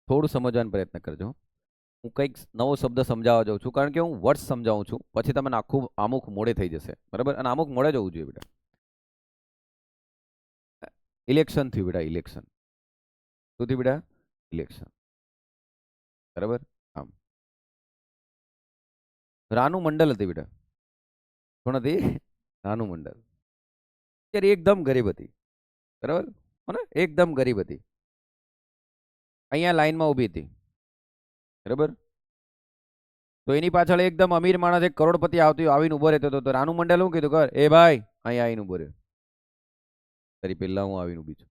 થોડું સમજવાનો પ્રયત્ન કરજો. હું કંઈક નવો શબ્દ સમજાવવા જાઉં છું, કારણ કે હું વર્ડ્સ સમજાવું છું, પછી તમને આખું આમુખ મોડે થઈ જશે. બરાબર, અને આમુખ મોડે જવું જોઈએ બેટા. ઇલેક્શન થયું બેટા, ઇલેક્શન. શું થયું બેટા? ઇલેક્શન. બરાબર, આમ રાનુ મંડલ હતી બેટા. કોણ હતી? રાનુ મંડલ. ત્યારે એકદમ ગરીબ હતી. બરાબર, ને એકદમ ગરીબ હતી. અહીંયા લાઈનમાં ઊભી હતી. બરાબર, તો એની પાછળ એકદમ અમીર માણસ, એક કરોડપતિ આવીને ઉભો રહેતો હતો. તો રાનુ મંડલ શું કીધું? કર એ ભાઈ, અહીંયા આવીને ઉભો રહ્યો, તારી પહેલા હું આવીને ઊભી છું.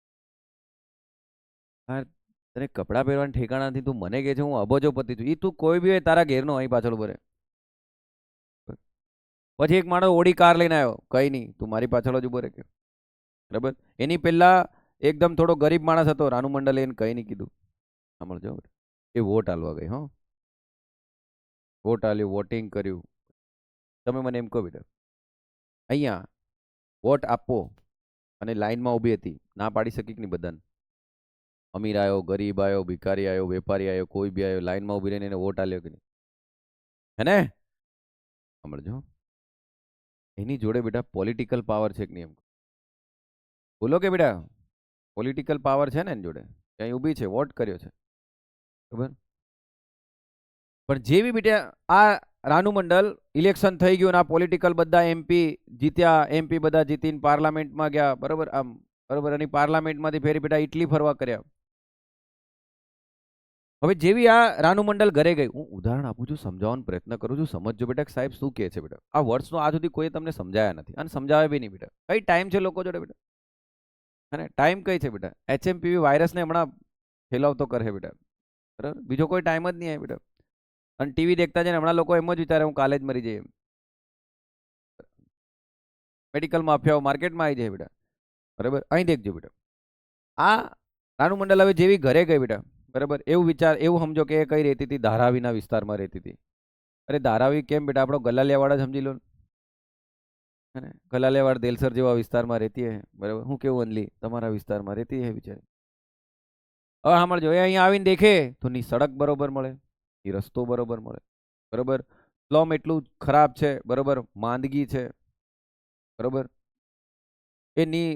હા, તને કપડાં પહેરવાનું ઠેકાણા નથી, તું મને કહે છે હું અબજોપતિ છું. એ તું કોઈ બી હોય તારા ઘેરનો અહીં પાછળ ઉભો રહે. પછી એક માણસ ઓડી કાર લઈને આવ્યો, કઈ નહીં, તું મારી પાછળ જ ઉભો રહે કે, બરાબર. એની પહેલા એકદમ થોડો ગરીબ માણસ હતો, રાનુ મંડલે એને કઈ નહીં કીધું. સાંભળજો, એ વોટ આલવા ગઈ. હો, વોટ આલ્યું, વોટિંગ કર્યું. તમે મને એમ કહો બેટા, અહીંયા વોટ આપો અને લાઈનમાં ઊભી હતી, ના પાડી શકી કે નહીં બધાને? અમીર આવ્યો, ગરીબ આવ્યો, ભિખારી આવ્યો, વેપારી આવ્યો, કોઈ બી આવ્યો, લાઈનમાં ઊભી રહીને એને વોટ આલ્યો કે નહીં? હે ને? સાંભળજો, એની જોડે બેટા પોલિટિકલ પાવર છે કે નહીં? એમ બોલો કે બેટા, પોલિટિકલ પાવર છે ને એની જોડે? ક્યાંય ઊભી છે, વોટ કર્યો છે, બરાબર. પણ જેવી બેટા આ રાનુ મંડલ ઇલેક્શન થઈ ગયું, આ પોલિટિકલ બધા એમપી જીત્યા, એમપી બધા જીતીને પાર્લામેન્ટમાં ગયા, બરાબર. આમ બરાબર, અને પાર્લામેન્ટમાંથી ફેરી બેટા ઇટલી ફરવા કર્યા. હવે જેવી આ રાનુ મંડલ ઘરે ગઈ, હું ઉદાહરણ આપું છું, સમજાવવાનો પ્રયત્ન કરું છું, સમજજો બેટા સાહેબ શું કહે છે બેટા. આ વર્ષનો આજ સુધી કોઈ તમને સમજાયા નથી અને સમજાવે બી નહીં બેટા. કઈ ટાઈમ છે લોકો જોડે બેટા? અને ટાઈમ કઈ છે બેટા? HMPV વાયરસને હમણાં ફેલાવતો કરે બેટા, બરાબર. બીજો કોઈ ટાઈમ જ નહીં આવે બેટા. અને ટીવી દેખતા જઈને હમણાં લોકો એમ જ વિચારે હું કાલે જ મરી જઈએ. મેડિકલ માફિયાઓ માર્કેટમાં આવી જાય બેટા, બરાબર. અહીં દેખજો બેટા, આ રાનુ મંડલ હવે જેવી ઘરે ગઈ બેટા, બરાબર, એવું વિચાર, એવું સમજો કે એ કઈ રહેતી હતી, ધારાવીના વિસ્તારમાં રહેતી હતી. અરે ધારાવી કેમ બેટા, આપણો ગલાલિયાવાડા સમજી લો ને, ગલાલિયાવાડ દેલસર જેવા વિસ્તારમાં રહેતી હે, બરાબર. હું કેવું અનલી તમારા વિસ્તારમાં રહેતી હે બિચારી. હવે સાંભળજો, એ અહીંયા આવીને દેખે તો ની સડક બરોબર મળે, ની રસ્તો બરોબર મળે, બરોબર. સ્લમ એટલું ખરાબ છે, બરોબર, માંદગી છે, બરોબર. એની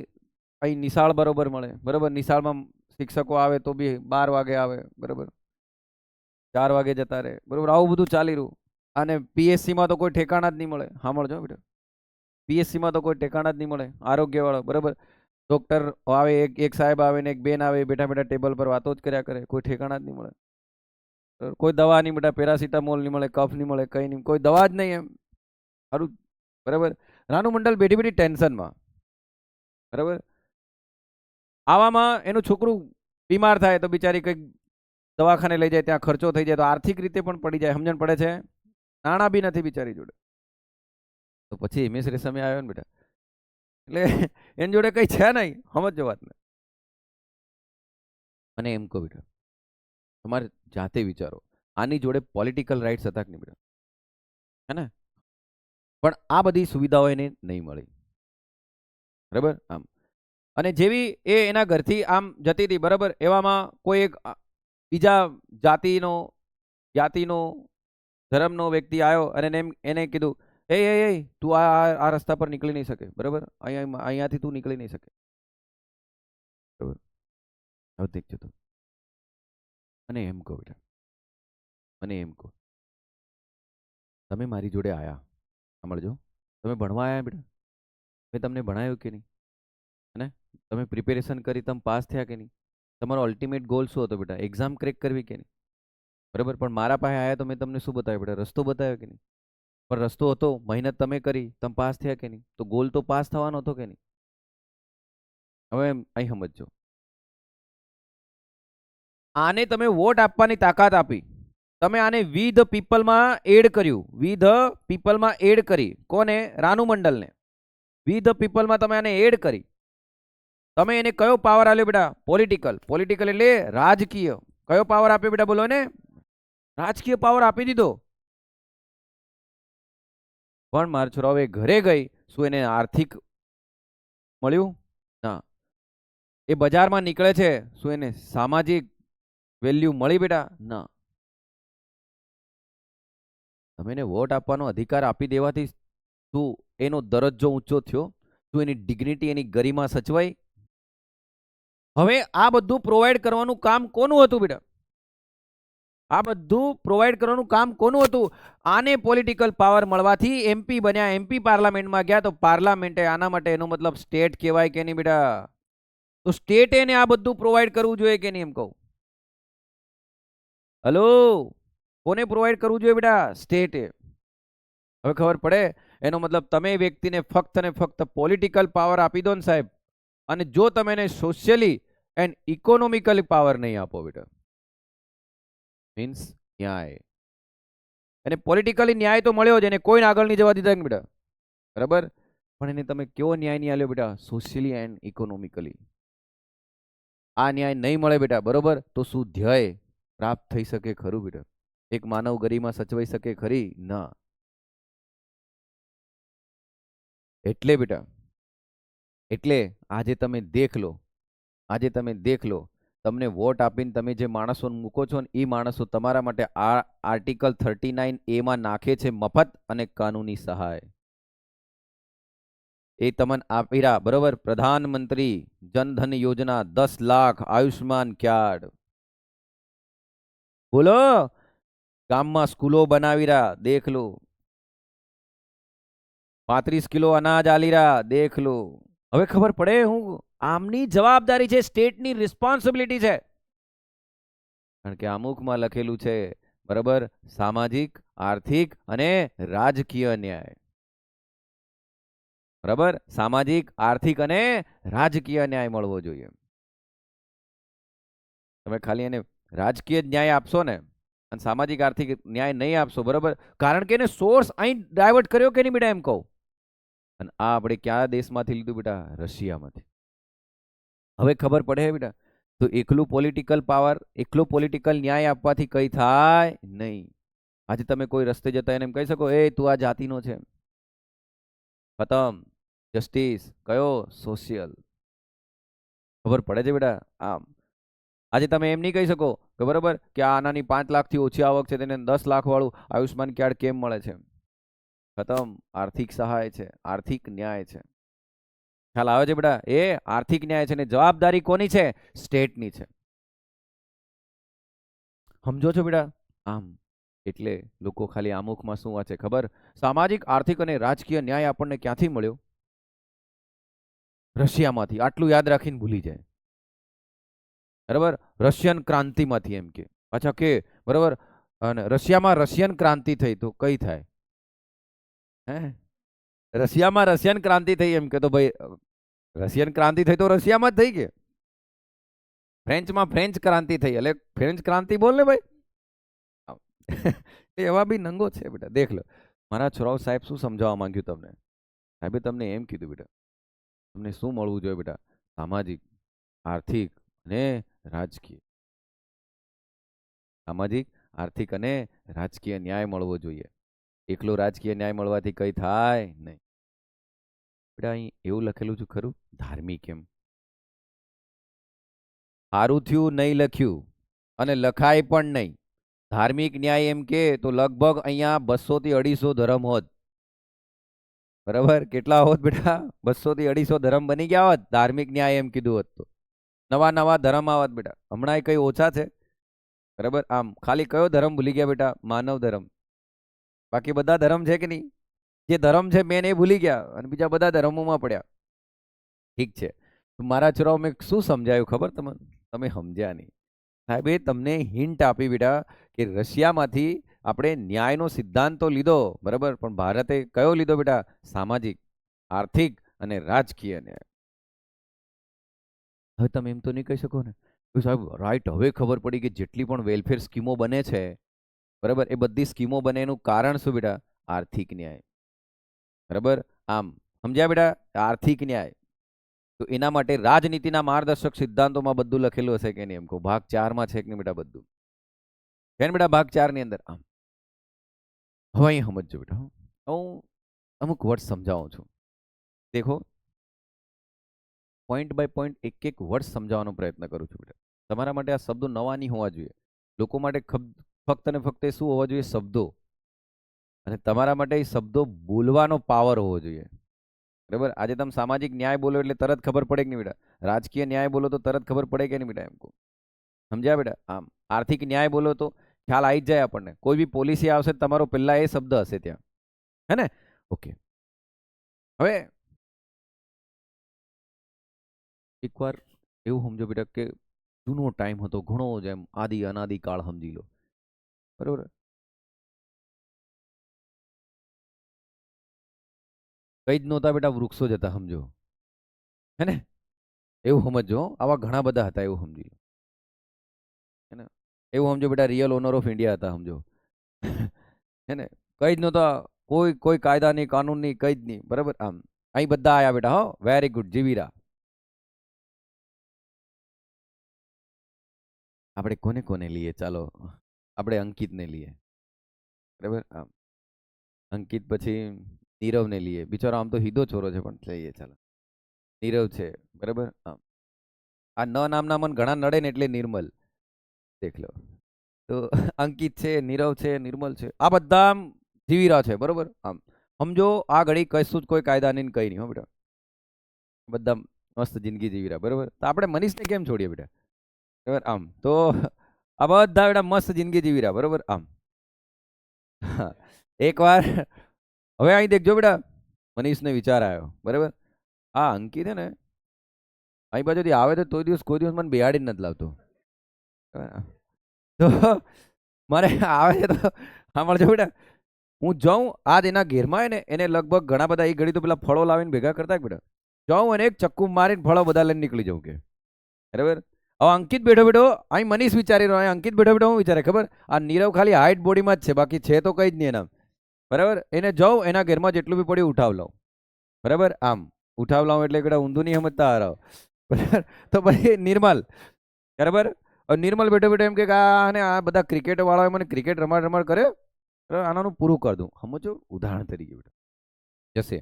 અહીં નિશાળ બરોબર મળે, બરોબર. નિશાળમાં શિક્ષકો આવે તો બી 12 વાગે આવે, બરોબર, 4 વાગે જતા રહે, બરોબર. આવું બધું ચાલી રહ્યું. અને PSCમાં તો કોઈ ઠેકાણા જ નહીં મળે. સાંભળજો બેટા, PSCમાં તો કોઈ ઠેકાણા જ નહીં મળે, આરોગ્ય વાળો, બરોબર. ડોક્ટર આવે, એક સાહેબ આવે ને એક બેન આવે, બેઠા બેઠા ટેબલ પર વાતો જ કર્યા કરે, કોઈ ઠેકાણા જ નહીં મળે. કોઈ દવા નહીં બેટા, પેરાસિટામોલ નહીં મળે, કફ નહીં મળે, કઈ નહીં, કોઈ દવા જ નહીં એમ. સારું, બરાબર. રાનુ મંડલ બેઠી બેઠી ટેન્શનમાં, બરાબર. આવામાં એનું છોકરું બીમાર થાય તો બિચારી કંઈક દવાખાને લઈ જાય, ત્યાં ખર્ચો થઈ જાય તો આર્થિક રીતે પણ પડી જાય, સમજણ પડે છે? નાણાં બી નથી બિચારી જોડે. તો પછી MS રેશમિયા આવ્યો ને બેટા, એટલે એની જોડે કઈ છે નહીં, સમજો વાતને. અને એમ કહો બેટા, તમારે જાતે વિચારો, આની જોડે પોલિટિકલ રાઇટ્સ હતા કે નહીં બેટા? હે ને? પણ આ બધી સુવિધાઓ એને નહીં મળી, બરાબર. આમ અને જેવી એ એના ઘરથી આમ જતી હતી, બરાબર, એવામાં કોઈ એક બીજા જાતિનો ધર્મનો વ્યક્તિ આવ્યો અને એને કીધું, એ તું આ રસ્તા પર નીકળી નહીં શકે, બરાબર, અહીંયાથી તું નીકળી નહીં શકે, બરાબર. હવે દેખજો તું, મને એમ કહો બેટા, મને એમ કહો, તમે મારી જોડે આયા, સાંભળજો, તમે ભણવા આવ્યા બેટા, મેં તમને ભણાવ્યું કે નહીં? અને તમે પ્રિપેરેશન કરી, તમે પાસ થયા કે નહીં? તમારો અલ્ટિમેટ ગોલ શું હતો બેટા? એક્ઝામ ક્રેક કરવી કે નહીં? બરાબર. પણ મારા પાસે આવ્યા તો મેં તમને શું બતાવ્યું બેટા? રસ્તો બતાવ્યો કે નહીં? પણ રસ્તો હતો, મહેનત તમે કરી, તમે પાસ થયા કે નહીં? તો ગોલ તો પાસ થવાનો હતો કે નહીં? હવે અહીં સમજો, આને તમે વોટ આપવાની તાકાત આપી, તમે આને વી ધ પીપલમાં એડ કર્યું, વી ધ પીપલમાં એડ કરી. કોને? રાનુ મંડલને. વી ધ પીપલમાં તમે આને એડ કરી. તમે એને કયો પાવર આપ્યો બેટા? પોલિટિકલ. પોલિટિકલ એટલે રાજકીય. કયો પાવર આપ્યો બેટા? બોલો ને, રાજકીય પાવર આપી દીધો. પણ મારા છોરા હવે ઘરે ગઈ, શું એને આર્થિક મળ્યું? ના. એ બજારમાં નીકળે છે, શું એને સામાજિક વેલ્યુ મળી બેટા? ના. તમે એને વોટ આપવાનો અધિકાર આપી દેવાથી શું એનો દરજ્જો ઊંચો થયો? શું એની ડિગ્નિટી, એની ગરિમા સચવાઈ? હવે આ બધું પ્રોવાઈડ કરવાનું કામ કોનું હતું બેટા? આ બધું પ્રોવાઈડ કરવાનું કામ કોનું હતું? આને પોલિટિકલ પાવર મળવાથી MP બન્યા, MP પાર્લામેન્ટમાં ગયા, તો પાર્લામેન્ટે આના માટે, એનો મતલબ સ્ટેટ કહેવાય કે નહીં બેટા? તો સ્ટેટ એને આ બધું પ્રોવાઈડ કરવું જોઈએ કે નહીં? એમ કહું. હલો, કોને પ્રોવાઈડ કરવું જોઈએ બેટા? સ્ટેટે. હવે ખબર પડે? એનો મતલબ તમે વ્યક્તિને ફક્ત ને ફક્ત પોલિટિકલ પાવર આપી દો ને સાહેબ, અને જો તમે એને સોશિયલી એન્ડ ઇકોનોમિકલી પાવર નહીં આપો બેટા, મીન્સ ન્યાય. એને પોલિટિકલી ન્યાય તો મળ્યો જ, એને કોઈને આગળ નહીં જવા દીધા બેટા. બરાબર, પણ એને તમે કેવો ન્યાય નહીં આલ્યો બેટા? Socially and economically. આ ન્યાય નહીં મળે બેટા, બરોબર, તો શું ધ્યેય પ્રાપ્ત થઈ શકે ખરું બેટા? એક માનવ ગરિમા સચવાઈ શકે ખરી? ના. એટલે બેટા, એટલે આજે તમે દેખ લો, આજે તમે દેખ લો, તમને વોટ આપીને તમે જે માણસો મૂકો છો ને, એ માણસો તમારા માટે આ આર્ટિકલ 39A માં નાખે છે મફત અને કાનૂની સહાય. એ તમને આપી રહ્યા, બરોબર. પ્રધાનમંત્રી જનધન યોજના, 10 લાખ આયુષ્માન કાર્ડ, બોલો. ગામમાં સ્કૂલો બનાવી રહ્યા, દેખ લો. 35 કિલો અનાજ આલી રહ્યા, દેખ લો. હવે ખબર પડે હું આમની જવાબદારી છે, સ્ટેટની રિસ્પોન્સિબિલિટી છે. કારણ કે આમુખમાં લખેલું છે, બરાબર, સામાજિક, આર્થિક અને રાજકીય ન્યાય. બરાબર, સામાજિક, આર્થિક અને રાજકીય ન્યાય મળવો જોઈએ. તમે ખાલી એને રાજકીય ન્યાય આપશો ને અને સામાજિક આર્થિક ન્યાય નહીં આપશો, બરાબર, કારણ કે એને સોર્સ અહીં ડાયવર્ટ કર્યો કે નહીં બેટા, એમ કહું. અને આ આપણે કયા દેશમાંથી લીધું બેટા? રશિયામાંથી. હવે ખબર પડે બેટા, તો એકલું પોલિટિકલ પાવર, એકલો પોલિટિકલ ન્યાય આપવાથી કઈ થાય નહીં. આજે તમે કોઈ રસ્તે જતા એને એમ કહી શકો, એ તું આ જાતિનો છે, ખતમ. જસ્ટિસ કયો? સોશિયલ. ખબર પડે છે બેટા? આમ આજે તમે એમ નહીં કહી શકો કે બરાબર કે આનાની 5 લાખથી ઓછી આવક છે તેને 10 લાખ વાળું આયુષ્માન કાર્ડ કેમ મળે છે? ખતમ. આર્થિક સહાય છે, આર્થિક ન્યાય છે. ખ્યાલ આવે છે બેટા? એ આર્થિક ન્યાય છે ને જવાબદારી કોની છે? સ્ટેટની છે. સમજો છો બેટા? આમ એટલે લોકો ખાલી આમુખમાં શું વાંચે ખબર? સામાજિક, આર્થિક અને રાજકીય ન્યાય આપણને ક્યાંથી મળ્યો? રશિયામાંથી. આટલું યાદ રાખીને ભૂલી જાય, બરાબર. રશિયન ક્રાંતિમાંથી એમ કે પાછા કે, બરાબર. અને રશિયામાં રશિયન ક્રાંતિ થઈ તો કઈ થાય? હે, રશિયામાં રશિયન ક્રાંતિ થઈ એમ કે તો ભાઈ રશિયન ક્રાંતિ થઈ તો રશિયામાં જ થઈ કે ફ્રેન્ચમાં ફ્રેન્ચ ક્રાંતિ થઈ એટલે ફ્રેન્ચ ક્રાંતિ બોલ ને ભાઈ. એવા બી નંગો છે બેટા, દેખ લો. મારા છોરાવ સાહેબ શું સમજાવવા માંગ્યું તમને? સાહેબે તમને એમ કીધું બેટા, તમને શું મળવું જોઈએ બેટા? સામાજિક, આર્થિક અને રાજકીય. સામાજિક, આર્થિક અને રાજકીય ન્યાય મળવો જોઈએ. એકલો રાજકીય ન્યાય મળવાથી કઈ થાય નહીં બેટા. અહીં એવું લખેલું છે ખરું? ધાર્મિક એમ સારું થયું નહીં લખ્યું અને લખાય પણ નહીં. ધાર્મિક ન્યાય એમ કે તો લગભગ અહીંયા 200 થી 250 ધર્મ હોત, બરાબર. કેટલા હોત બેટા? 200 થી 250 ધર્મ બની ગયા હોત ધાર્મિક ન્યાય એમ કીધું હોત તો. નવા નવા ધર્મ આવત બેટા. હમણાં કઈ ઓછા છે, બરાબર. આમ ખાલી કયો ધર્મ ભૂલી ગયા બેટા? માનવ ધર્મ. બાકી બધા ધર્મ છે કે નહીં? જે ધર્મ છે મેન એ ભૂલી ગયા અને બીજા બધા ધર્મોમાં પડ્યા. ઠીક છે, મારા છોરાઓ મેં શું સમજાયું ખબર તમને? તમે સમજ્યા નહીં. સાહેબે તમને હિન્ટ આપી બેટા કે રશિયામાંથી આપણે ન્યાયનો સિદ્ધાંત તો લીધો, બરાબર, પણ ભારતે કયો લીધો બેટા? સામાજિક, આર્થિક અને રાજકીય ન્યાય. હવે તમે એમ તો નહીં કહી શકો ને કે સાહેબ રાઈટ હવે ખબર પડી કે જેટલી પણ વેલફેર સ્કીમો બને છે, બરાબર, એ બધી સ્કીમો બને એનું કારણ શું બેટા? આર્થિક ન્યાય. બરાબર, આમ સમજ્યા બેટા? આર્થિક ન્યાય. તો એના માટે રાજનીતિના માર્ગદર્શક સિદ્ધાંતોમાં બધું લખેલું હશે કે નહીં? એમ કહું ભાગ 4માં છે કે નહીં બેટા? બધું છે ને બેટા? ભાગ 4 ની અંદર. આમ હવે અહીં સમજજો બેટા, હું અમુક વર્ડ સમજાવું છું. દેખો, પોઈન્ટ બાય પોઈન્ટ એક એક વર્ડ સમજાવવાનો પ્રયત્ન કરું છું બેટા. તમારા માટે આ શબ્દો નવા નહીં હોવા જોઈએ. લોકો માટે ફક્ત ને ફક્ત શું હોવા જોઈએ? શબ્દો. અને તમારા માટે એ શબ્દો બોલવાનો પાવર હોવો જોઈએ, બરાબર. આજે તમે સામાજિક ન્યાય બોલો એટલે તરત ખબર પડે કે નહીં બેટા? રાજકીય ન્યાય બોલો તો તરત ખબર પડે કે નહીં બેટા? એમ કહું સમજ્યા બેટા? આમ આર્થિક ન્યાય બોલો તો ખ્યાલ આવી જ જાય આપણને. કોઈ બી પોલિસી આવશે તમારો પહેલા એ શબ્દ હશે ત્યાં, હે ને? ઓકે. હવે એકવાર એવું સમજો બેટા કે જૂનો ટાઈમ હતો ઘણો, જેમ આદિ અનાદિ કાળ સમજી લો, બરોબર. કઈ જ નહોતા બેટા, વૃક્ષો જ હતા, સમજો, હે ને? એવું સમજો, આવા ઘણા બધા હતા એવું સમજી લો, હે ને? એવું સમજો બેટા રિયલ ઓનર ઓફ ઇન્ડિયા હતા, સમજો, હે ને? કઈ જ નહોતા. કોઈ કોઈ કાયદા નહીં, કાનૂન નહીં, કઈ જ નહીં. બરાબર. આમ અહીં બધા આયા બેટા. હો, વેરી ગુડ. જીવીરા. આપણે કોને કોને લઈએ? ચાલો આપણે અંકિતને લઈએ. બરાબર. આમ અંકિત પછી નીરવને લઈએ. બિચારો આમ તો હીધો છોરો છે, પણ લઈએ. ચાલો નીરવ છે. બરાબર. આમ આ ન નામના મને ઘણા નડે ને એટલે નિર્મલ દેખ લો. તો અંકિત છે, નીરવ છે, નિર્મલ છે, આ બધા આમ જીવીરા છે. બરોબર. આમ સમજો આ ઘડી કશું જ કોઈ કાયદા નહીં, કઈ નહીં. હો બેટા, બધા મસ્ત જિંદગી જીવીરા. બરોબર. તો આપણે મનીષને કેમ છોડીએ બેટા? બરાબર. આમ તો આ બધા બેટા મસ્ત જિંદગી જીવીરા. બરોબર. આમ એકવાર હવે અહીં દેખજો બેટા, મનીષને વિચાર આવ્યો. બરાબર. આ અંકિત છે ને અહીં બાજુથી આવે તો કોઈ દિવસ મને બિહાડી નથી લાવતો. તો મારે આવે છે તો સાંભળજો બેટા, હું જાઉં આજ એના ઘેરમાં ને એને લગભગ ઘણા બધા એ ઘડી તો પેલા ફળો લાવીને ભેગા કરતા બેટા, જાઉં અને એક ચક્કુ મારીને ફળો બધા લઈને નીકળી જાઉં કે. બરાબર. હવે અંકિત બેઠો બેઠો અહીં મનીષ વિચારી રહ્યો, અહીં અંકિત બેઠો બેઠો હું વિચારે ખબર, આ નીરવ ખાલી હાઈટ બોડીમાં જ છે, બાકી છે તો કઈ જ નહીં એના. બરાબર. એને જાઉં એના ઘેરમાં જેટલું બી પડ્યું ઉઠાવ લાવ. બરાબર. આમ ઉઠાવ લાવ એટલે એકડા ઊંધું નહીં સમજતા હારો. બરાબર. તો પછી નિર્મલ. બરાબર. નિર્મલ બેઠો બેઠો એમ કે આને આ બધા ક્રિકેટ વાળા મને ક્રિકેટ રમાડ કરે, આનાનું પૂરું કરી દઉં. સમજો ઉદાહરણ તરીકે બેટા જશે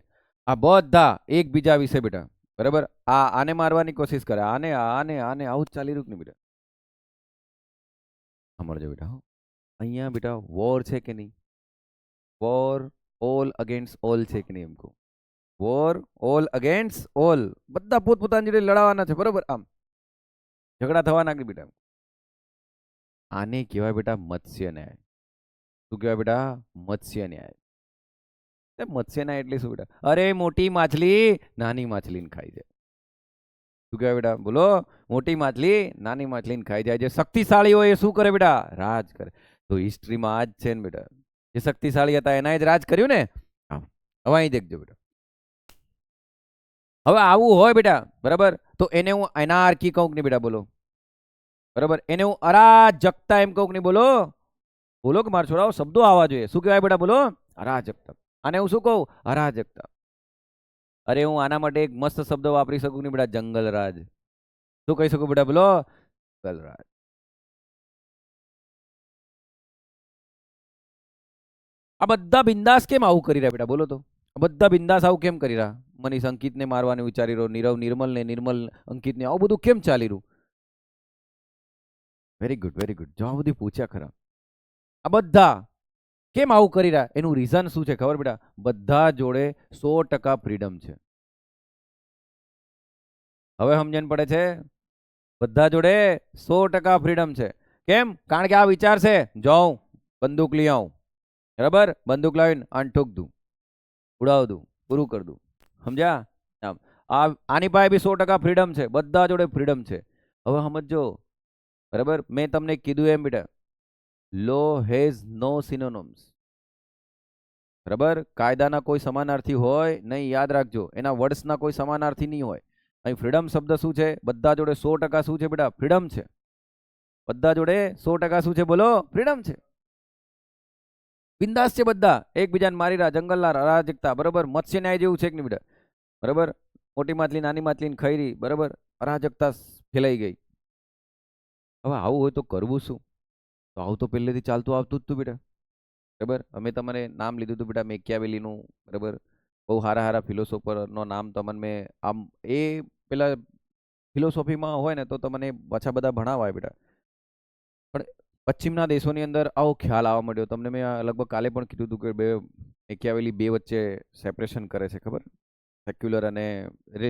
આ બધા એકબીજા વિશે બેટા. બરાબર. આને મારવાની કોશિશ કરે, આને આને આને આવું જ ચાલી રહ્યું ને બેટા. સમજો બેટા. અહીંયા બેટા વોર છે કે નહીં? વોર ઓલ અગેન્સ્ટ ઓલ છે કે નહીં? એમ કહું વોર ઓલ અગેન્સ્ટ ઓલ, બધા પોતપોતાની રીતે લડાવાના છે. બરોબર. આમ ઝઘડા થવાના કે બેટા. આને કહેવાય બેટા મત્સ્ય ન્યાય. શું કહેવાય બેટા? મત્સ્ય ન્યાય. મત્સ્ય ન્યાય એટલે શું બેટા? અરે મોટી માછલી નાની માછલીને ખાઈ જાય. શું કહેવાય બેટા? બોલો. મોટી માછલી નાની માછલીને ખાઈ જાય. જે શક્તિશાળી હોય એ શું કરે બેટા? રાજ કરે. તો હિસ્ટ્રીમાં આ જ છે ને બેટા, જે શક્તિશાળી હતા એના જ રાજ કર્યું ને. હવે અહીં દેખજો બેટા, હવે આવું હોય બેટા. બરાબર. તો એને હું એનાર્કી કહું નહીં બેટા? બોલો. બરાબર. એને હું અરાજકતા એમ કહું નહીં? બોલો. બોલો કે મારા છોરાઓ શબ્દો આવવા જોઈએ. શું કહેવાય બેટા? બોલો. અરાજકતા. આને હું શું કહું? અરાજકતા. અરે હું આના માટે એક મસ્ત શબ્દ વાપરી શકું નહીં બેટા? જંગલ રાજ. શું કહી શકું બેટા? બોલો. જંગલ રાજ. આ બધા બિંદાસ કેમ આવું કરી રહ્યા બેટા? બોલો તો. બધા બિંદાસ આવું કેમ કરી રહ્યા? મનીષ અંકિતને મારવાનું વિચારી રહ્યો, નીરવ નિર્મલને, નિર્મલ અંકિતને, આવું બધું કેમ ચાલી રહ્યું? Very good, very good. જવાબ બધી પૂછ્યા ખરા. આ બધા કેમ આવું કરી રહ્યા? એનું રીઝન શું છે ખબર બેટા? બધા જોડે 100% ફ્રીડમ છે. હવે સમજણ પડે છે? બધા જોડે 100% ફ્રીડમ છે. કેમ? કારણ કે આ વિચાર છે જાઉં બંદૂક લઈ આવું. બરાબર. બંદૂક લાવીને આને ઠોક દઉં, ઉડાવ દઉં, પૂરું કરી દઉં. સમજ્યા? આમ આની પાસે બી 100% ફ્રીડમ છે. બધા જોડે ફ્રીડમ છે. હવે સમજો. બરાબર. મેં તમને કીધું એમ બેટા, લો હેઝ નો સિનોનિમ્સ. બરાબર. કાયદાના કોઈ સમાનાર્થી હોય નહીં, યાદ રાખજો. એના વર્ડ્સના કોઈ સમાનાર્થી નહીં હોય. અહીં ફ્રીડમ શબ્દ શું છે? બધા જોડે 100% શું છે બેટા? ફ્રીડમ છે. બધા જોડે 100% શું છે? બોલો. ફ્રીડમ છે. બિંદાસ છે બધા, એકબીજાને મારી રહ્યા, જંગલના અરાજકતા. બરાબર. મત્સ્ય ન્યાય જેવું છે કે નહીં બેટા? બરાબર. મોટી માછલી નાની માછલીને ખાઈ રહી. બરાબર. અરાજકતા ફેલાઈ ગઈ. હવે આવું હોય તો કરવું શું? તો આવું તો પહેલેથી ચાલતું આવતું જ તું બેટા. બરાબર. અમે તમારે નામ લીધું હતું બેટા મેકિયાવેલીનું. બરાબર. બહુ સારા સારા ફિલોસોફરનો નામ તમને મેં આમ એ પેલા ફિલોસોફીમાં હોય ને તો તમને પાછા બધા ભણાવાય બેટા. પણ પશ્ચિમના દેશોની અંદર આવો ખ્યાલ આવવા માંડ્યો. તમને મેં લગભગ કાલે પણ કીધું હતું કે મેકિયાવેલી બે વચ્ચે સેપરેશન કરે છે. ખબર? સેક્યુલર અને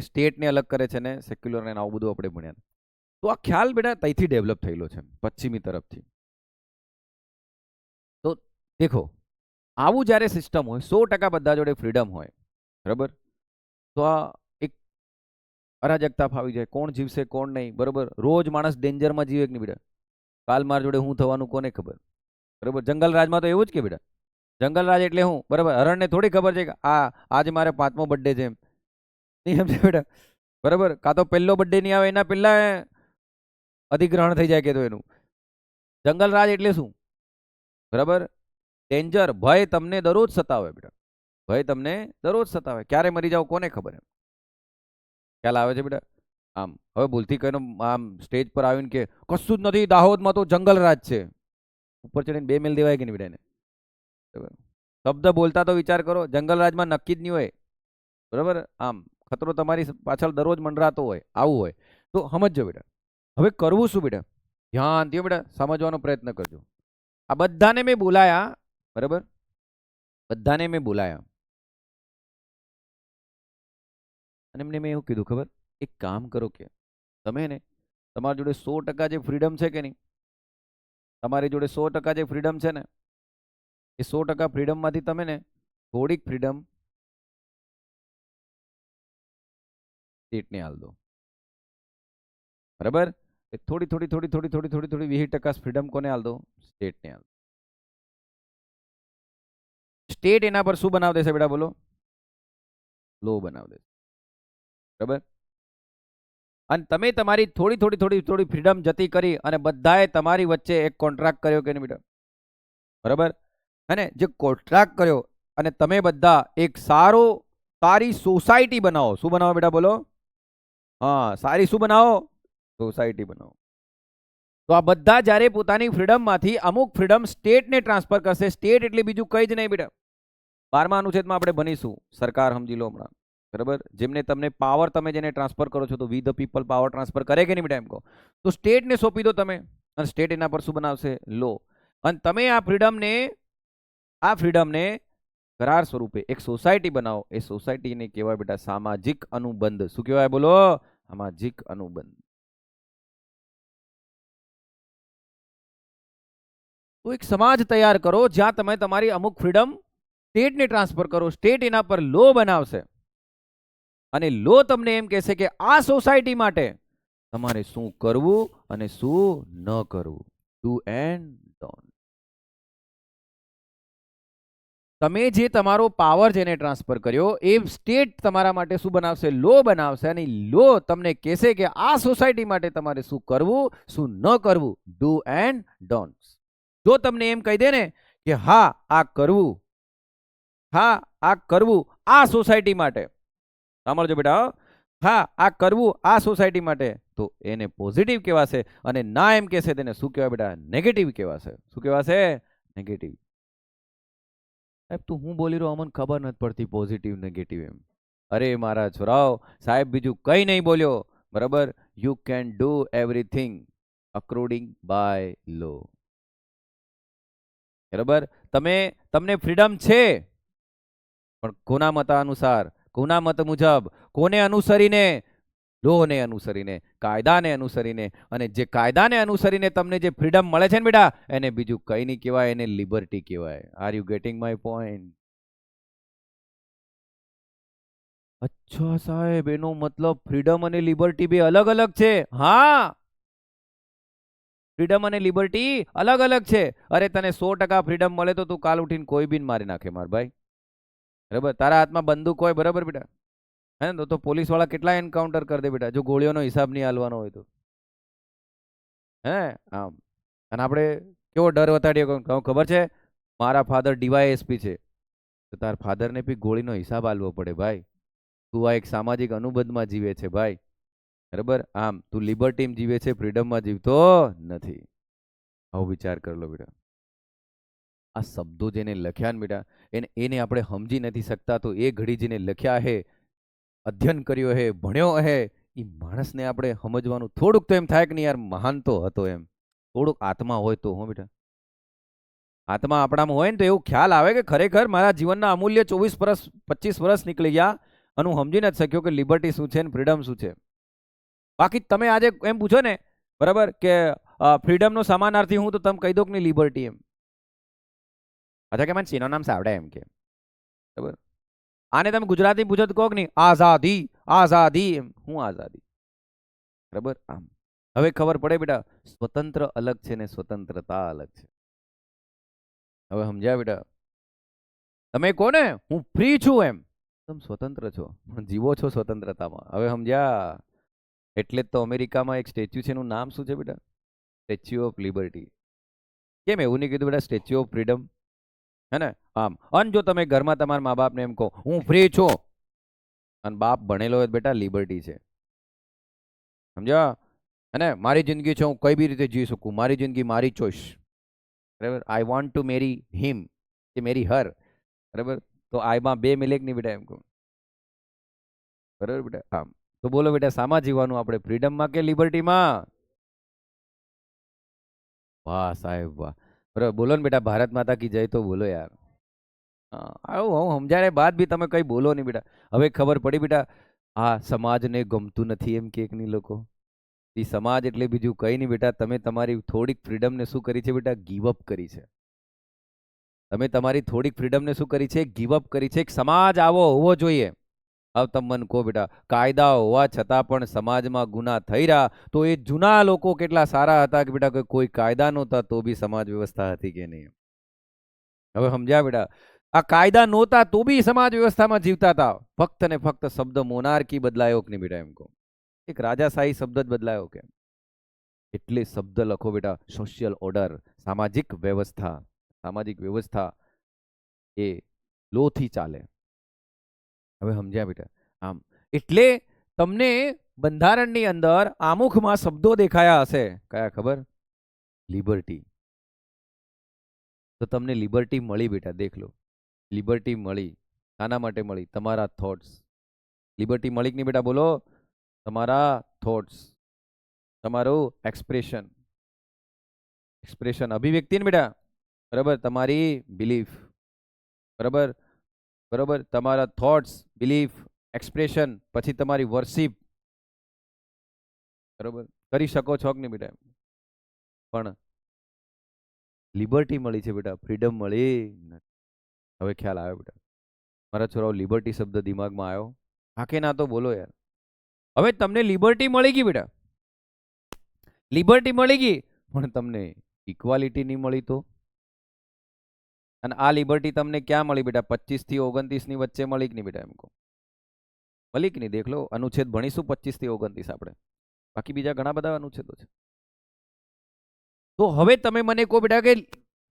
સ્ટેટને અલગ કરે છે ને સેક્યુલર ને આવું બધું આપણે ભણ્યા. તો આ ખ્યાલ બેટા ત્યાંથી ડેવલપ થયેલો છે, પશ્ચિમી તરફથી. તો દેખો, આવું જ્યારે સિસ્ટમ હોય, 100% બધા જોડે ફ્રીડમ હોય. બરાબર. તો આ એક અરાજકતા ફાવી જાય. કોણ જીવશે કોણ નહીં. બરાબર. રોજ માણસ ડેન્જરમાં જીવે કે નહીં બેટા? કાલ માર જોડે હું થવાનું કોને ખબર? બરાબર. જંગલ રાજમાં તો એવું જ કે બેટા. જંગલ રાજ એટલે હું? બરાબર. હરણને થોડી ખબર છે કે આજે મારે 5મો બર્થડે છે એમ. નહીં સમજે બેટા? બરાબર. કાં તો પહેલો બર્થડે નહીં આવે એના પહેલા અધિગ્રહણ થઈ જાય કે તો એનું. જંગલ રાજ એટલે શું? બરાબર. ડેન્જર, ભય તમને દરરોજ સતાવે બેટા. ભય તમને દરરોજ સતાવે, ક્યારે મરી જાવ કોને ખબર એમ. ખ્યાલ આવે છે બેટા? આમ હવે ભૂલથી કઈનો આમ સ્ટેજ પર આવીને કે કશું જ નથી, દાહોદમાં તો જંગલ રાજ છે, ઉપર ચડીને 2 મેલ દેવાય કે નહીં બેટા એને? બરાબર. શબ્દ બોલતા તો વિચાર કરો, જંગલ રાજમાં નક્કી જ નહીં હોય. બરાબર, આમ ખતરો તમારી પાછળ દરરોજ મંડરાતો હોય, આવું હોય. તો સમજજો બેટા, હવે કરવું શું બેટા? ધ્યાનથી બેટા સમજવાનો પ્રયત્ન કરજો. આ બધાને મેં બોલાયા, બરાબર, બધાને મેં બોલાયા અને એમને મેં એવું કીધું ખબર, એક કામ કરો કે તમે ને તમારી જોડે 100% જે ફ્રીડમ છે કે નહીં, તમારી જોડે 100% જે ફ્રીડમ છે ને, એ 100% ફ્રીડમમાંથી તમે ને થોડીક ફ્રીડમ સ્ટેટને હાલ દો. બરાબર, થોડી થોડી થોડી થોડી થોડી થોડી થોડી 20% ફ્રીડમ કોને હાલ દો? સ્ટેટને હાલ. સ્ટેટ એના પર શું બનાવી દેશે બેટા? બોલો. લો બનાવી દેશે. બરાબર, અને તમે તમારી થોડી થોડી થોડી થોડી ફ્રીડમ જતી કરી અને બધાએ તમારી વચ્ચે એક કોન્ટ્રાક્ટ કર્યો કે નહીં બેટા? બરાબર, અને જે કોન્ટ્રાક્ટ કર્યો અને તમે બધા એક સારી સોસાયટી બનાવો. શું બનાવો બેટા? બોલો. હા, સારી શું બનાવો? સોસાયટી બનાવો. તો આ બધા જ્યારે પોતાની ફ્રીડમમાંથી અમુક ફ્રીડમ સ્ટેટને ટ્રાન્સફર કરશે. સ્ટેટ એટલે બીજું કંઈ જ નહીં બેટા. 12મા અનુચ્છેદમાં આપણે ભણીશું. સરકાર સમજી લો હમણાં. બરાબર, જેમને તમને પાવર, તમે જેને ટ્રાન્સફર કરો છો, તો વી ધ પીપલ પાવર ટ્રાન્સફર કરે કે નહીં બેટા? એમ કહો તો સ્ટેટને સોંપી દો તમે, અને સ્ટેટ એના પર શું બનાવશે? લો. અને તમે આ ફ્રીડમને કરાર સ્વરૂપે એક સોસાયટી બનાવો. એ સોસાયટીને કહેવાય બેટા સામાજિક અનુબંધ. શું કહેવાય? બોલો. સામાજિક અનુબંધ. તો એક સમાજ તૈયાર કરો જ્યાં તમે તમારી અમુક ફ્રીડમ સ્ટેટને ટ્રાન્સફર કરો. સ્ટેટ એના પર લો બનાવશે અને લો તમને એમ કહેશે કે આ સોસાયટી માટે તમારે શું કરવું અને શું ન કરવું. Do and don't. તમે જે તમારો પાવર જેને ટ્રાન્સફર કર્યો એ સ્ટેટ તમારા માટે શું બનાવશે? લો બનાવશે. અને લો તમને કહેશે કે આ સોસાયટી માટે તમારે શું કરવું, શું ન કરવું. Do and don't. જો તમને એમ કહી દે ને કે હા આ કરવું, હા આ કરવું આ સોસાયટી માટે, સાંભળજો બેટા, હા આ કરવું આ સોસાયટી માટે, તો એને પોઝિટિવ કહેવાશે. અને ના એમ કહેશે તેને શું કહેવાય બેટા? નેગેટિવ કહેવાશે. શું કહેવાશે? નેગેટિવ. સાહેબ તું હું બોલી રહ્યો અમને ખબર નથી પડતી, પોઝિટિવ નેગેટિવ એમ. અરે મારા છોરાઓ, સાહેબ બીજું કંઈ નહીં બોલ્યો. બરાબર, you can do everything according by law. બરાબર, તમને ફ્રીડમ છે, પણ કોના મત અનુસાર, કોના મત મુજબ, કોને અનુસરીને? લોને અનુસરીને, કાયદાને અનુસરીને. અને જે કાયદાને અનુસરીને તમને જે ફ્રીડમ મળે છે ને બેટા, એને બીજું કઈ નહીં કહેવાય, એને લિબર્ટી કહેવાય. Are you getting my point? અચ્છા સાહેબ, એનો મતલબ ફ્રીડમ અને લિબર્ટી બે અલગ અલગ છે? હા, ફ્રીડમ અને લિબર્ટી અલગ અલગ છે. અરે તને 100% ફ્રીડમ મળે તો તું કાલ ઉઠીને કોઈ બી મારી નાખે માર ભાઈ. બરાબર, તારા હાથમાં બંદૂક હોય, બરાબર બેટા, હે ને, તો પોલીસ વાળા કેટલા એન્કાઉન્ટર કરી દે બેટા, જો ગોળીઓનો હિસાબ નહીં હાલવાનો હોય તો. હે આમ. અને આપણે કેવો ડર વતાડીએ ખબર છે? મારા ફાધર ડીવાયએસપી છે, તો તાર ફાધરને બી ગોળીનો હિસાબ હાલવો પડે ભાઈ. તું આ એક સામાજિક અનુબંધમાં જીવે છે ભાઈ. બરાબર, આમ તું લિબર્ટીમાં જીવે છે, ફ્રીડમમાં જીવતો નથી. આવો વિચાર કરી લો બેટા. આ શબ્દો જેને લખ્યા ને બેટા, એને આપણે સમજી નથી શકતા, તો એ ઘડી જેને લખ્યા હે, અધ્યયન કર્યો હે, ભણ્યો હે, એ માણસને આપણે સમજવાનું થોડુંક તો એમ થાય કે નહીં યાર મહાન તો હતો એમ. થોડુંક આત્મા હોય તો. હો બેટા, આત્મા આપણામાં હોય ને તો એવું ખ્યાલ આવે કે ખરેખર મારા જીવનના અમૂલ્ય 24 વર્ષ નીકળી ગયા અને હું સમજી નથી શક્યો કે લિબર્ટી શું છે ને ફ્રીડમ શું છે. બાકી તમે આજે એમ પૂછો ને, બરાબર, કે ફ્રીડમનો સમાનાર્થી હું, તો તમે કહી દો કે નહીં લિબર્ટી એમ. અચ્છા કે મને સિનોનિમ્સ આવડે એમ કે. બરાબર, આને તમે ગુજરાતી પૂછો તો કહો કે નહીં આઝાદી, આઝાદી એમ. હું આઝાદી? બરાબર, આમ હવે ખબર પડે બેટા, સ્વતંત્ર અલગ છે ને સ્વતંત્રતા અલગ છે. હવે સમજ્યા બેટા? તમે કોને હું ફ્રી છું એમ, તમે સ્વતંત્ર છો, જીવો છો સ્વતંત્રતામાં. હવે સમજ્યા? એટલે જ તો અમેરિકામાં એક સ્ટેચ્યુ છે, એનું નામ શું છે બેટા? Statue of liberty. કેમ એવું નહીં કીધું બેટા સ્ટેચ્યુ ઓફ ફ્રીડમ? હે ને? આમ અને જો તમે ઘરમાં તમારા મા બાપને એમ કહો હું ફ્રી છું, અને બાપ ભણેલો હોય તો બેટા લિબર્ટી છે, સમજ્યા? હે ને? મારી જિંદગી છે, હું કઈ બી રીતે જીવી શકું, મારી જિંદગી મારી ચોઈસ, બરાબર? આઈ વોન્ટ ટુ મેરી હિમ કે મેરી હર, બરાબર? તો આઈમાં બે મિલેક નહીં બેટા, એમ કહું, બરાબર બેટા? આમ તો બોલો બેટા, શામાં જીવવાનું આપણે, ફ્રીડમમાં કે લિબર્ટીમાં? વાહ સાહેબ વાહ, બરાબર. બોલો ને બેટા, ભારત માતા કી જય તો બોલો યાર. આવું હું સમજાડે બાદ બી તમે કઈ બોલો નહીં બેટા. હવે ખબર પડી બેટા, આ સમાજને ગમતું નથી એમ કે નહીં લોકો. એ સમાજ એટલે બીજું કઈ નહીં બેટા, તમે તમારી થોડીક ફ્રીડમને શું કરી છે બેટા, ગીવ અપ કરી છે. તમે તમારી થોડીક ફ્રીડમને શું કરી છે, ગીવ અપ કરી છે. એક સમાજ આવો હોવો જોઈએ. હવે તમે મને કહો બેટા, કાયદા હોવા છતાં પણ સમાજમાં ગુના થઈ રહ્યા, તો એ જૂના લોકો કેટલા સારા હતા કે બેટા, કોઈ કાયદા નહોતા તો બી સમાજ વ્યવસ્થા હતી કે નહીં? હવે સમજ્યા બેટા? આ કાયદા નહોતા તો બી સમાજ વ્યવસ્થામાં જીવતા હતા. ફક્ત ને ફક્ત શબ્દ મોનાર્કી બદલાયો કે નહીં બેટા, એમ કહો. એક રાજાશાહી શબ્દ જ બદલાયો કે? એટલે શબ્દ લખો બેટા, સોશિયલ ઓર્ડર, સામાજિક વ્યવસ્થા. સામાજિક વ્યવસ્થા એ લોથી ચાલે. હવે સમજ્યા બેટા? આમ એટલે તમને બંધારણની અંદર આમુખમાં શબ્દો દેખાયા હશે, કયા ખબર? લિબર્ટી. તો તમને લિબર્ટી મળી બેટા, દેખ લો. લિબર્ટી મળી શાના માટે મળી? તમારા થોટ્સ. લિબર્ટી મળી કે નહીં બેટા, બોલો? તમારા થોટ્સ, તમારું એક્સપ્રેશન, એક્સપ્રેશન અભિવ્યક્તિ ને બેટા, બરાબર? તમારી બિલીફ, બરાબર? બરાબર, તમારા થોટ્સ, બિલીફ, એક્સપ્રેશન, પછી તમારી વર્શિપ, બરાબર? કરી શકો છો કે નહીં બેટા? પણ લિબર્ટી મળી છે બેટા, ફ્રીડમ મળી નથી. હવે ખ્યાલ આવ્યો બેટા? મારા છોરાઓ, લિબર્ટી શબ્દ દિમાગમાં આવ્યો? હા કે ના તો બોલો યાર. હવે તમને લિબર્ટી મળી ગઈ બેટા, લિબર્ટી મળી ગઈ, પણ તમને ઇક્વાલિટી નહીં મળી તો? અને આ લિબર્ટી તમને ક્યાં મળી બેટા? 25 થી 29 ની વચ્ચે મળી કે નહીં બેટા, એમ કહો? મળી કે નહીં? દેખ લો, અનુચ્છેદ ભણીશું 25 થી 29 આપણે, બાકી બીજા ઘણા બધા અનુચ્છેદો છે. તો હવે તમે મને કહો બેટા કે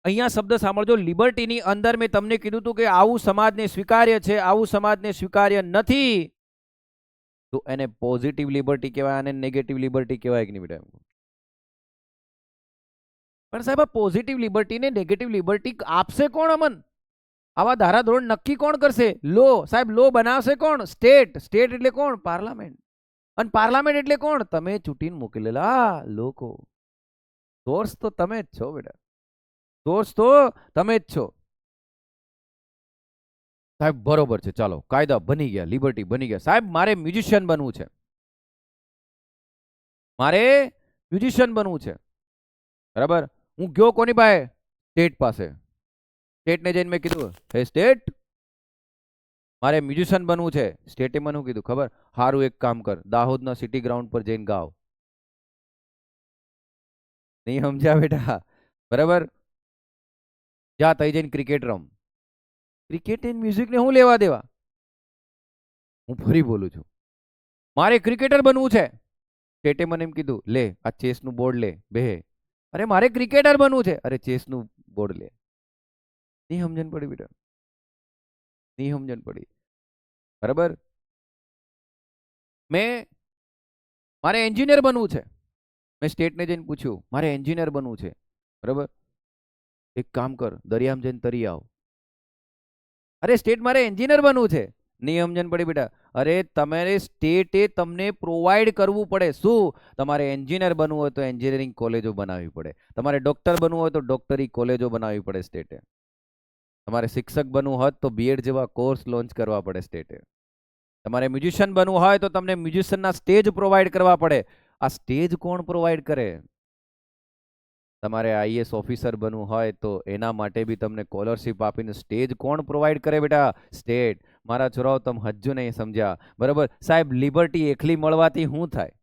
અહીંયા શબ્દ સાંભળજો, લિબર્ટીની અંદર મેં તમને કીધું હતું કે આવું સમાજને સ્વીકાર્ય છે, આવું સમાજને સ્વીકાર્ય નથી, તો એને પોઝિટિવ લિબર્ટી કહેવાય અને નેગેટિવ લિબર્ટી કહેવાય કે નહીં બેટા? પણ સાહેબ, આ પોઝિટિવ લિબર્ટી ને નેગેટિવ લિબર્ટી આપશે કોણ અમન? આવા ધારાધોરણ નક્કી કોણ કરશે? લો સાહેબ, લો બનાવશે કોણ? સ્ટેટ. સ્ટેટ એટલે કોણ? પાર્લામેન્ટ. અને પાર્લામેન્ટ એટલે કોણ? તમે ચૂંટીને મોકલેલા લોકો. સોર્સ તો તમે જ છો બેટા, સોર્સ તો તમે જ છો. સાહેબ બરોબર છે, ચાલો કાયદા બની ગયા, લિબર્ટી બની ગયા. સાહેબ મારે મ્યુઝિશિયન બનવું છે, મારે મ્યુઝિશિયન બનવું છે, બરાબર? હું ગયો કોની પાસે? સ્ટેટ પાસે. સ્ટેટને જઈને મેં કીધું, હે સ્ટેટ, મારે મ્યુઝિશિયન બનવું છે. સ્ટેટે મને શું કીધું ખબર? સારું, એક કામ કર, દાહોદના સિટી ગ્રાઉન્ડ પર જઈને ગાવ. નહીં સમજ્યા બેટા? બરાબર? જા તઈ જઈને ક્રિકેટ રમ. ક્રિકેટ એન્ડ મ્યુઝિકને શું લેવા દેવા? હું ફરી બોલું છું, મારે ક્રિકેટર બનવું છે. સ્ટેટે મને એમ કીધું, લે આ ચેસનું બોર્ડ લે, બે. અરે મારે ક્રિકેટર બનવું છે, અરે ચેસનું બોર્ડ લે. નહીં સમજણ પડી બેટા? નહીં સમજણ પડી? બરાબર? મારે એન્જિનિયર બનવું છે. મેં સ્ટેટને જઈને પૂછ્યું, મારે એન્જિનિયર બનવું છે, બરાબર? એક કામ કર, દરિયામાં જઈને તરી આવ. અરે સ્ટેટ, મારે એન્જિનિયર બનવું છે. નહીં સમજણ પડી બેટા? અરે તમારે સ્ટેટે તમને પ્રોવાઈડ કરવું પડે. શું? તમારે એન્જિનિયર બનવું હોય તો એન્જિનિયરિંગ કોલેજો બનાવવી પડે, તમારે ડોક્ટર બનવું હોય તો ડોક્ટરી કોલેજો બનાવવી પડે સ્ટેટે, તમારે શિક્ષક બનવું હોય તો બીએડ જેવા કોર્સ લોન્ચ કરવા પડે સ્ટેટે, તમારે મ્યુઝિશિયન બનવું હોય તો તમને મ્યુઝિશિયનના સ્ટેજ પ્રોવાઈડ કરવા પડે. આ સ્ટેજ કોણ પ્રોવાઈડ કરે? તમારે આઈએએસ ઓફિસર બનવું હોય તો એના માટે બી તમને સ્કોલરશિપ આપીને સ્ટેજ કોણ પ્રોવાઈડ કરે બેટા? સ્ટેટ. મારા છોરાઓ, તમે હજુ નહીં સમજ્યા, બરાબર? સાહેબ લિબર્ટી એકલી મળવાથી શું થાય?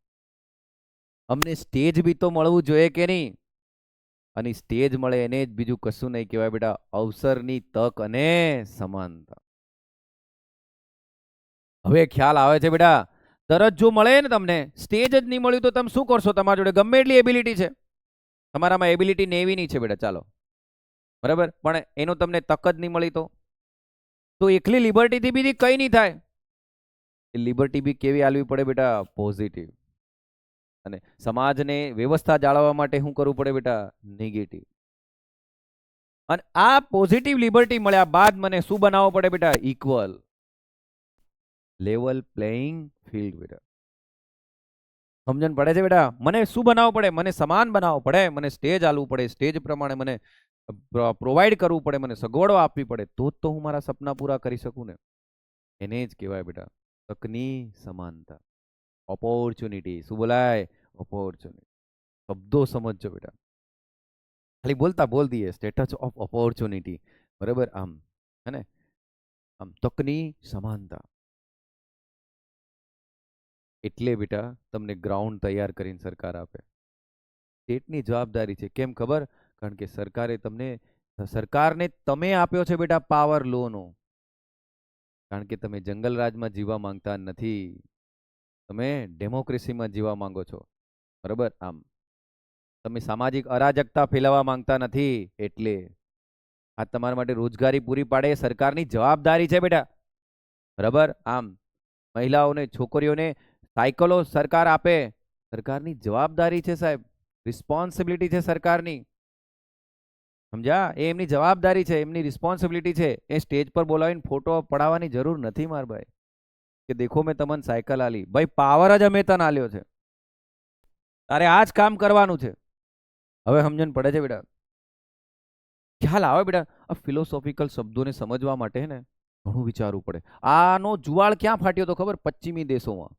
અમને સ્ટેજ બી તો મળવું જોઈએ કે નહીં? અને સ્ટેજ મળે એને જ બીજું કશું નહીં કહેવાય બેટા, અવસરની તક અને સમાનતા. હવે ખ્યાલ આવે છે બેટા? દરજ્જો મળે ને તમને, સ્ટેજ જ નહીં મળ્યું તો તમે શું કરશો? તમારા જોડે ગમે એટલી એબિલિટી છે, તમારામાં એબિલિટી નેવીની છે બેટા, ચાલો બરાબર, પણ એનો તમને તક જ નહીં મળી તો એકલી લિબર્ટીથી બી કંઈ નહીં થાય. એ લિબર્ટી બી કેવી આલવી પડે બેટા? પોઝિટિવ. અને સમાજને વ્યવસ્થા જાળવવા માટે શું કરવું પડે બેટા? નેગેટિવ. અને આ પોઝિટિવ લિબર્ટી મળ્યા બાદ મને શું બનાવવો પડે બેટા? ઇક્વલ, લેવલ પ્લેઇંગ ફિલ્ડ બેટા. સમજણ પડે છે બેટા? મને શું બનાવવું પડે? મને સમાન બનાવવું પડે, મને સ્ટેજ આલવું પડે, સ્ટેજ પ્રમાણે મને પ્રોવાઈડ કરવું પડે, મને સગવડો આપવી પડે, તો જ તો હું મારા સપના પૂરા કરી શકું ને. એને જ કહેવાય બેટા તકની સમાનતા, ઓપોર્ચ્યુનિટી. શું બોલાય? ઓપોર્ચ્યુનિટી. શબ્દો સમજજો બેટા, ખાલી બોલતા બોલ દઈએ સ્ટેટસ ઓફ ઓપોર્ચ્યુનિટી, બરાબર? આમ હે ને, આમ તકની સમાનતા. એટલે બેટા તમને ગ્રાઉન્ડ તૈયાર કરીને સરકાર આપે. સ્ટેટની જવાબદારી છે. કેમ ખબર? કારણ કે સરકારને તમે આપ્યો છે બેટા પાવર લોનો. કારણ કે તમે જંગલ રાજમાં જીવવા માંગતા નથી, તમે ડેમોક્રેસીમાં જીવવા માંગો છો, બરાબર? આમ તમે સામાજિક અરાજકતા ફેલાવવા માંગતા નથી, એટલે આ તમારા માટે રોજગારી પૂરી પાડે એ સરકારની જવાબદારી છે બેટા, બરાબર? આમ મહિલાઓને, છોકરીઓને સાયકલો સરકાર આપે, સરકારની જવાબદારી છે સાહેબ, રિસ્પોન્સિબિલિટી છે સરકારની. સમજ્યા? એ એમની જવાબદારી છે, એમની રિસ્પોન્સિબિલિટી છે. એ સ્ટેજ પર બોલાવીને ફોટો પડાવવાની જરૂર નથી માર ભાઈ, કે દેખો મેં તમને સાયકલ આલી. ભાઈ પાવર જ અમે તને આલ્યો છે, તારે આ જ કામ કરવાનું છે. હવે સમજણ પડે છે બેટા? ખ્યાલ આવે બેટા? આ ફિલોસોફિકલ શબ્દોને સમજવા માટે ને ઘણું વિચારવું પડે. આનો જુવાળ ક્યાં ફાટ્યો તો ખબર? પશ્ચિમી દેશોમાં.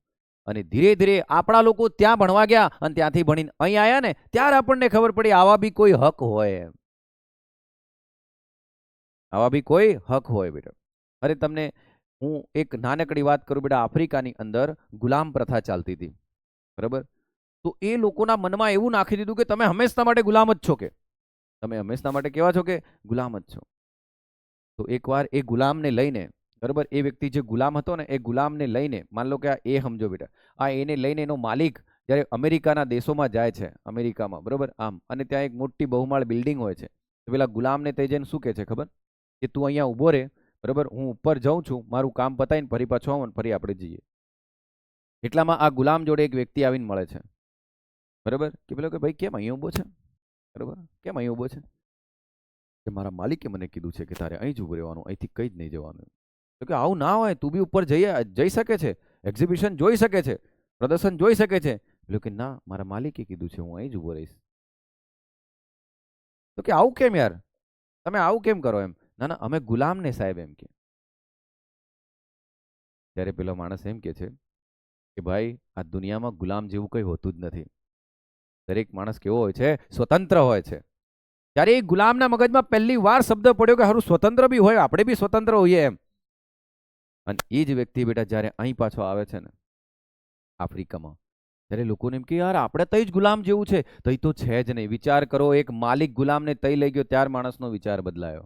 અને ધીરે ધીરે આપણા લોકો ત્યાં ભણવા ગયા અને ત્યાંથી ભણીને અહીં આવ્યા ને, ત્યારે આપણને ખબર પડી આવા બી કોઈ હક હોય, આવા બી કોઈ હક હોય બેટા. અરે તમને હું એક નાનકડી વાત કરું બેટા. આફ્રિકાની અંદર ગુલામ પ્રથા ચાલતી હતી, બરાબર? તો એ લોકોના મનમાં એવું નાખી દીધું કે તમે હંમેશા માટે ગુલામ જ છો, કે તમે હંમેશા માટે કેવા છો? કે ગુલામ જ છો. તો એકવાર એ ગુલામને લઈને, બરાબર, એ વ્યક્તિ જે ગુલામ હતો ને, એ ગુલામને લઈને, માન લો કે આ એ સમજો બેટા, આ એને લઈને એનો માલિક જ્યારે અમેરિકાના દેશોમાં જાય છે, અમેરિકામાં, બરાબર, આમ, અને ત્યાં એક મોટી બહુમાળ બિલ્ડિંગ હોય છે, તો પેલા ગુલામને તે જઈને શું કહે છે ખબર? કે તું અહીંયા ઊભો રહે, બરાબર, હું ઉપર જાઉં છું, મારું કામ પતાવીને ફરી પાછો આવું, ફરી આપણે જઈએ. એટલામાં આ ગુલામ જોડે એક વ્યક્તિ આવીને મળે છે, બરાબર, કે પેલો કે ભાઈ કેમ અહીં ઊભો છે, બરાબર, કેમ અહીં ઊભો છે? કે મારા માલિકે મને કીધું છે કે તારે અહીં જ ઊભું રહેવાનું, અહીંથી કંઈ જ નહીં જવાનું. તો કે આવું ના હોય, તું બી ઉપર જઈ શકે છે, એક્ઝિબિશન જોઈ શકે છે, પ્રદર્શન જોઈ શકે છે. પેલો કે ના, મારા માલિકે કીધું છે, હું અહીં જ ઊભો રહીશ. તો કે આવું કેમ યાર, તમે આવું કેમ કરો? એમ, ના ના, અમે ગુલામ ને સાહેબ, એમ કે. ત્યારે પેલો માણસ એમ કે છે કે ભાઈ આ દુનિયામાં ગુલામ જેવું કંઈ હોતું જ નથી. દરેક માણસ કેવો હોય છે? સ્વતંત્ર હોય છે. ત્યારે એ ગુલામના મગજમાં પહેલી વાર શબ્દ પડ્યો કે હારું સ્વતંત્ર બી હોય, આપણે બી સ્વતંત્ર હોઈએ એમ. અને એ જ વ્યક્તિ બેટા જ્યારે અહીં પાછો આવે છે ને, આફ્રિકામાં, ત્યારે લોકોને એમ કે યાર આપણે તઈ જ ગુલામ જેવું છે. તઈ તો છે જ નહીં. વિચાર કરો, એક માલિક ગુલામને તઈ લઈ ગયો, ત્યાર માણસનો વિચાર બદલાયો.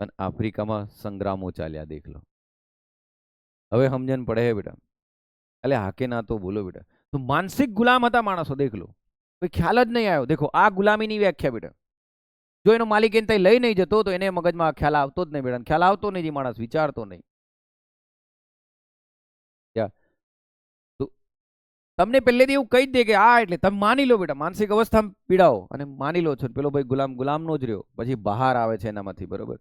અને આફ્રિકામાં સંગ્રામો ચાલ્યા, દેખ લો. હવે સમજણ પડે હે બેટા? એટલે હાકે ના તો બોલો બેટા. તો માનસિક ગુલામ હતા માણસો, દેખ લો. કોઈ ખ્યાલ જ નહીં આવ્યો. દેખો આ ગુલામીની વ્યાખ્યા બેટા. જો એનો માલિક એને તઈ લઈ નહીં જતો તો એને મગજમાં ખ્યાલ આવતો જ નહીં બેટા. ખ્યાલ આવતો નહીં, જે માણસ વિચારતો નહીં. તો તમને પહેલેથી એવું કહી જ દે કે આ, એટલે તમે માની લો બેટા, માનસિક અવસ્થામાં પીડાઓ અને માની લો છો, પેલો ભાઈ ગુલામનો જ રહ્યો, પછી બહાર આવે છે એનામાંથી, બરોબર.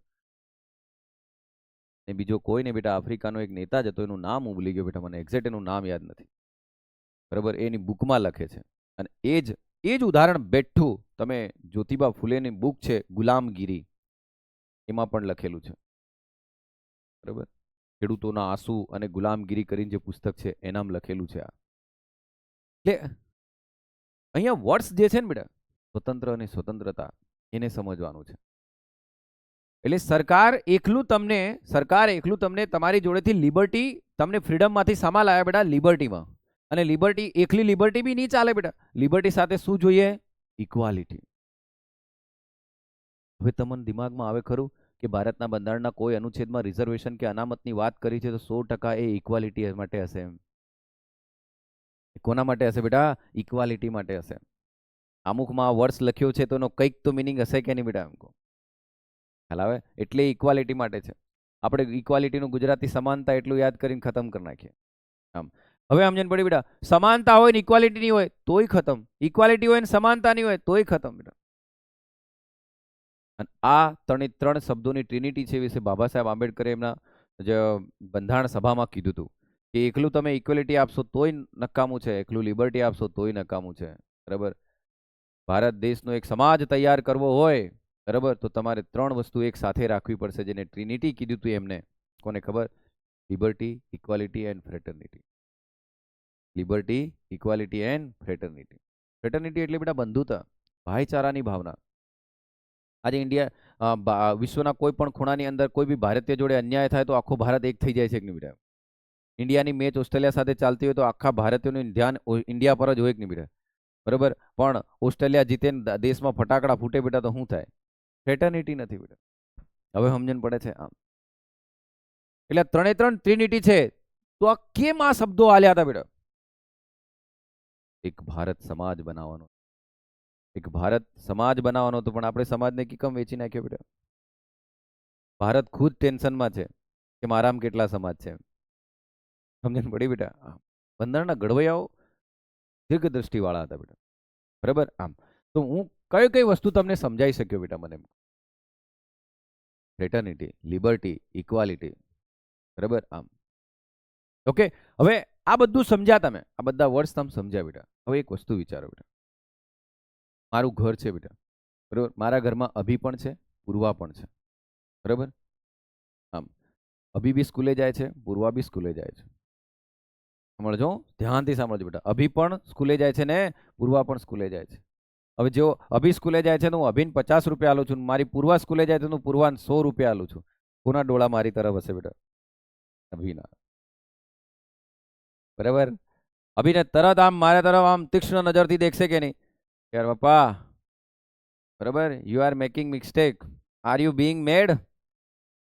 ને બીજો કોઈ ને બેટા, આફ્રિકાનો એક નેતા જ હતો, એનું નામ હું ભૂલી ગયો બેટા, મને એક્ઝેક્ટ એનું નામ યાદ નથી, બરાબર. એની બુકમાં લખે છે. અને એ જ ઉદાહરણ બેઠું તમે જ્યોતિબા ફૂલેની બુક છે ગુલામગીરી, એમાં પણ લખેલું છે, બરાબર. ખેડૂતોના આંસુ અને ગુલામગીરી કરીને જે પુસ્તક છે એનામાં લખેલું છે આ. એટલે અહીંયા વર્ડ્સ જે છે ને બેટા, સ્વતંત્ર અને સ્વતંત્રતા, એને સમજવાનું છે. એટલે સરકાર એકલું તમને તમારી જોડેથી લિબર્ટી, તમને ફ્રીડમમાંથી સામા લાવ્યા બેટા લિબર્ટીમાં. અને લિબર્ટી, એકલી લિબર્ટી બી નહીં ચાલે બેટા. લિબર્ટી સાથે શું જોઈએ? ઇક્વાલિટી. હવે તમને દિમાગમાં આવે ખરું કે ભારતના બંધારણના કોઈ અનુચ્છેદમાં રિઝર્વેશન કે અનામતની વાત કરી છે તો 100% એ ઇક્વાલિટી માટે હશે. એમ કોના માટે હશે બેટા? ઇક્વાલિટી માટે હશે. અમુકમાં વર્ષ લખ્યો છે તો એનો કંઈક તો મિનિંગ હશે કે નહીં બેટા? એમ કહો ખ્યાલ આવે? એટલે ઇક્વાલિટી માટે છે. આપણે ઇક્વાલિટીનું ગુજરાતી સમાનતા એટલું યાદ કરીને ખતમ કરી નાખીએ. આમ હવે સમજણ પડી બેટા? સમાનતા હોય ને ઇક્વાલિટી નહીં હોય તોય ખતમ, ઇક્વાલિટી હોય ને સમાનતા નહીં હોય તોય ખતમ બેટા. અને આ ત્રણ શબ્દોની ટ્રિનિટી છે વિશે બાબા સાહેબ આંબેડકરે એમના જે બંધારણ સભામાં કીધું હતું કે એકલું તમે ઇક્વાલિટી આપશો તોય નકામું છે, એકલું લિબર્ટી આપશો તોય નકામું છે. બરાબર? ભારત દેશનો એક સમાજ તૈયાર કરવો હોય, બરાબર, તો તમારે ત્રણ વસ્તુ એક સાથે રાખવી પડશે, જેને ટ્રિનિટી કીધું હતું એમને. કોને ખબર? Liberty, equality and fraternity. Liberty, equality and fraternity. Fraternity એટલે બેટા બંધુતા, ભાઈચારાની ભાવના. આજે વિશ્વના કોઈ પણ ખૂણાની અંદર કોઈ બી ભારતીય જોડે અન્યાય થાય તો આખો ભારત એક થઈ જાય છે કે નહીં બેટા? ઇન્ડિયાની મેચ ઓસ્ટ્રેલિયા સાથે ચાલતી હોય તો આખા ભારતીયોનું ધ્યાન ઇન્ડિયા પર જ હોય કે નહીં બેટા? બરાબર? પણ ઓસ્ટ્રેલિયા જીતે દેશમાં ફટાકડા ફૂટે બેટા તો શું થાય? ફ્રેટર્નિટી નથી બેટા. હવે સમજણ પડે છે? આમ એટલે ત્રણ ટ્રિનિટી છે. તો આ કેમ આ શબ્દો આલ્યા હતા બેટા? એક ભારત સમાજ બનાવવાનો, એક ભારત સમાજ બનાવવાનો હતો, પણ આપણે સમાજને કીકમ વેચી નાખ્યો બેટા? ભારત ખુદ ટેન્શનમાં છે કે મારામાં કેટલા સમાજ છે. સમજણ પડી બેટા? બંધારણના ઘડવૈયાઓ દીર્ઘદ્રષ્ટિ વાળા હતા બેટા. બરાબર? આમ તો હું કઈ વસ્તુ તમને સમજાઈ શક્યો બેટા મને? Fraternity, liberty, equality. બરાબર? આમ ઓકે. હવે આ બધું સમજ્યા તમે, આ બધા વર્ડ્સ તમે સમજ્યા બેટા. હવે એક વસ્તુ વિચારો બેટા. મારું ઘર છે બેટા, બરાબર? મારા ઘરમાં અભી પણ છે, પૂર્વા પણ છે. બરાબર? આમ અભી બી સ્કૂલે જાય છે, પૂર્વા બી સ્કૂલે જાય છે. સમજો, ધ્યાનથી સાંભળજો બેટા. અભી પણ સ્કૂલે જાય છે ને પૂર્વા પણ સ્કૂલે જાય છે. હવે જો અભી સ્કૂલે જાય છે તો હું અભીને 50 રૂપિયા આલું છું, મારી પૂર્વા સ્કૂલે જાય તો હું પૂર્વાને 100 રૂપિયા આલું છું. કોના ડોળા મારી તરફ હશે બેટા? અભીના. બરાબર? અભીને તરત આમ મારા તરફ આમ તીક્ષ્ણ નજરથી દેખશે કે નહીં? યાર પપ્પા, બરાબર, you are making mistake, are you being mad?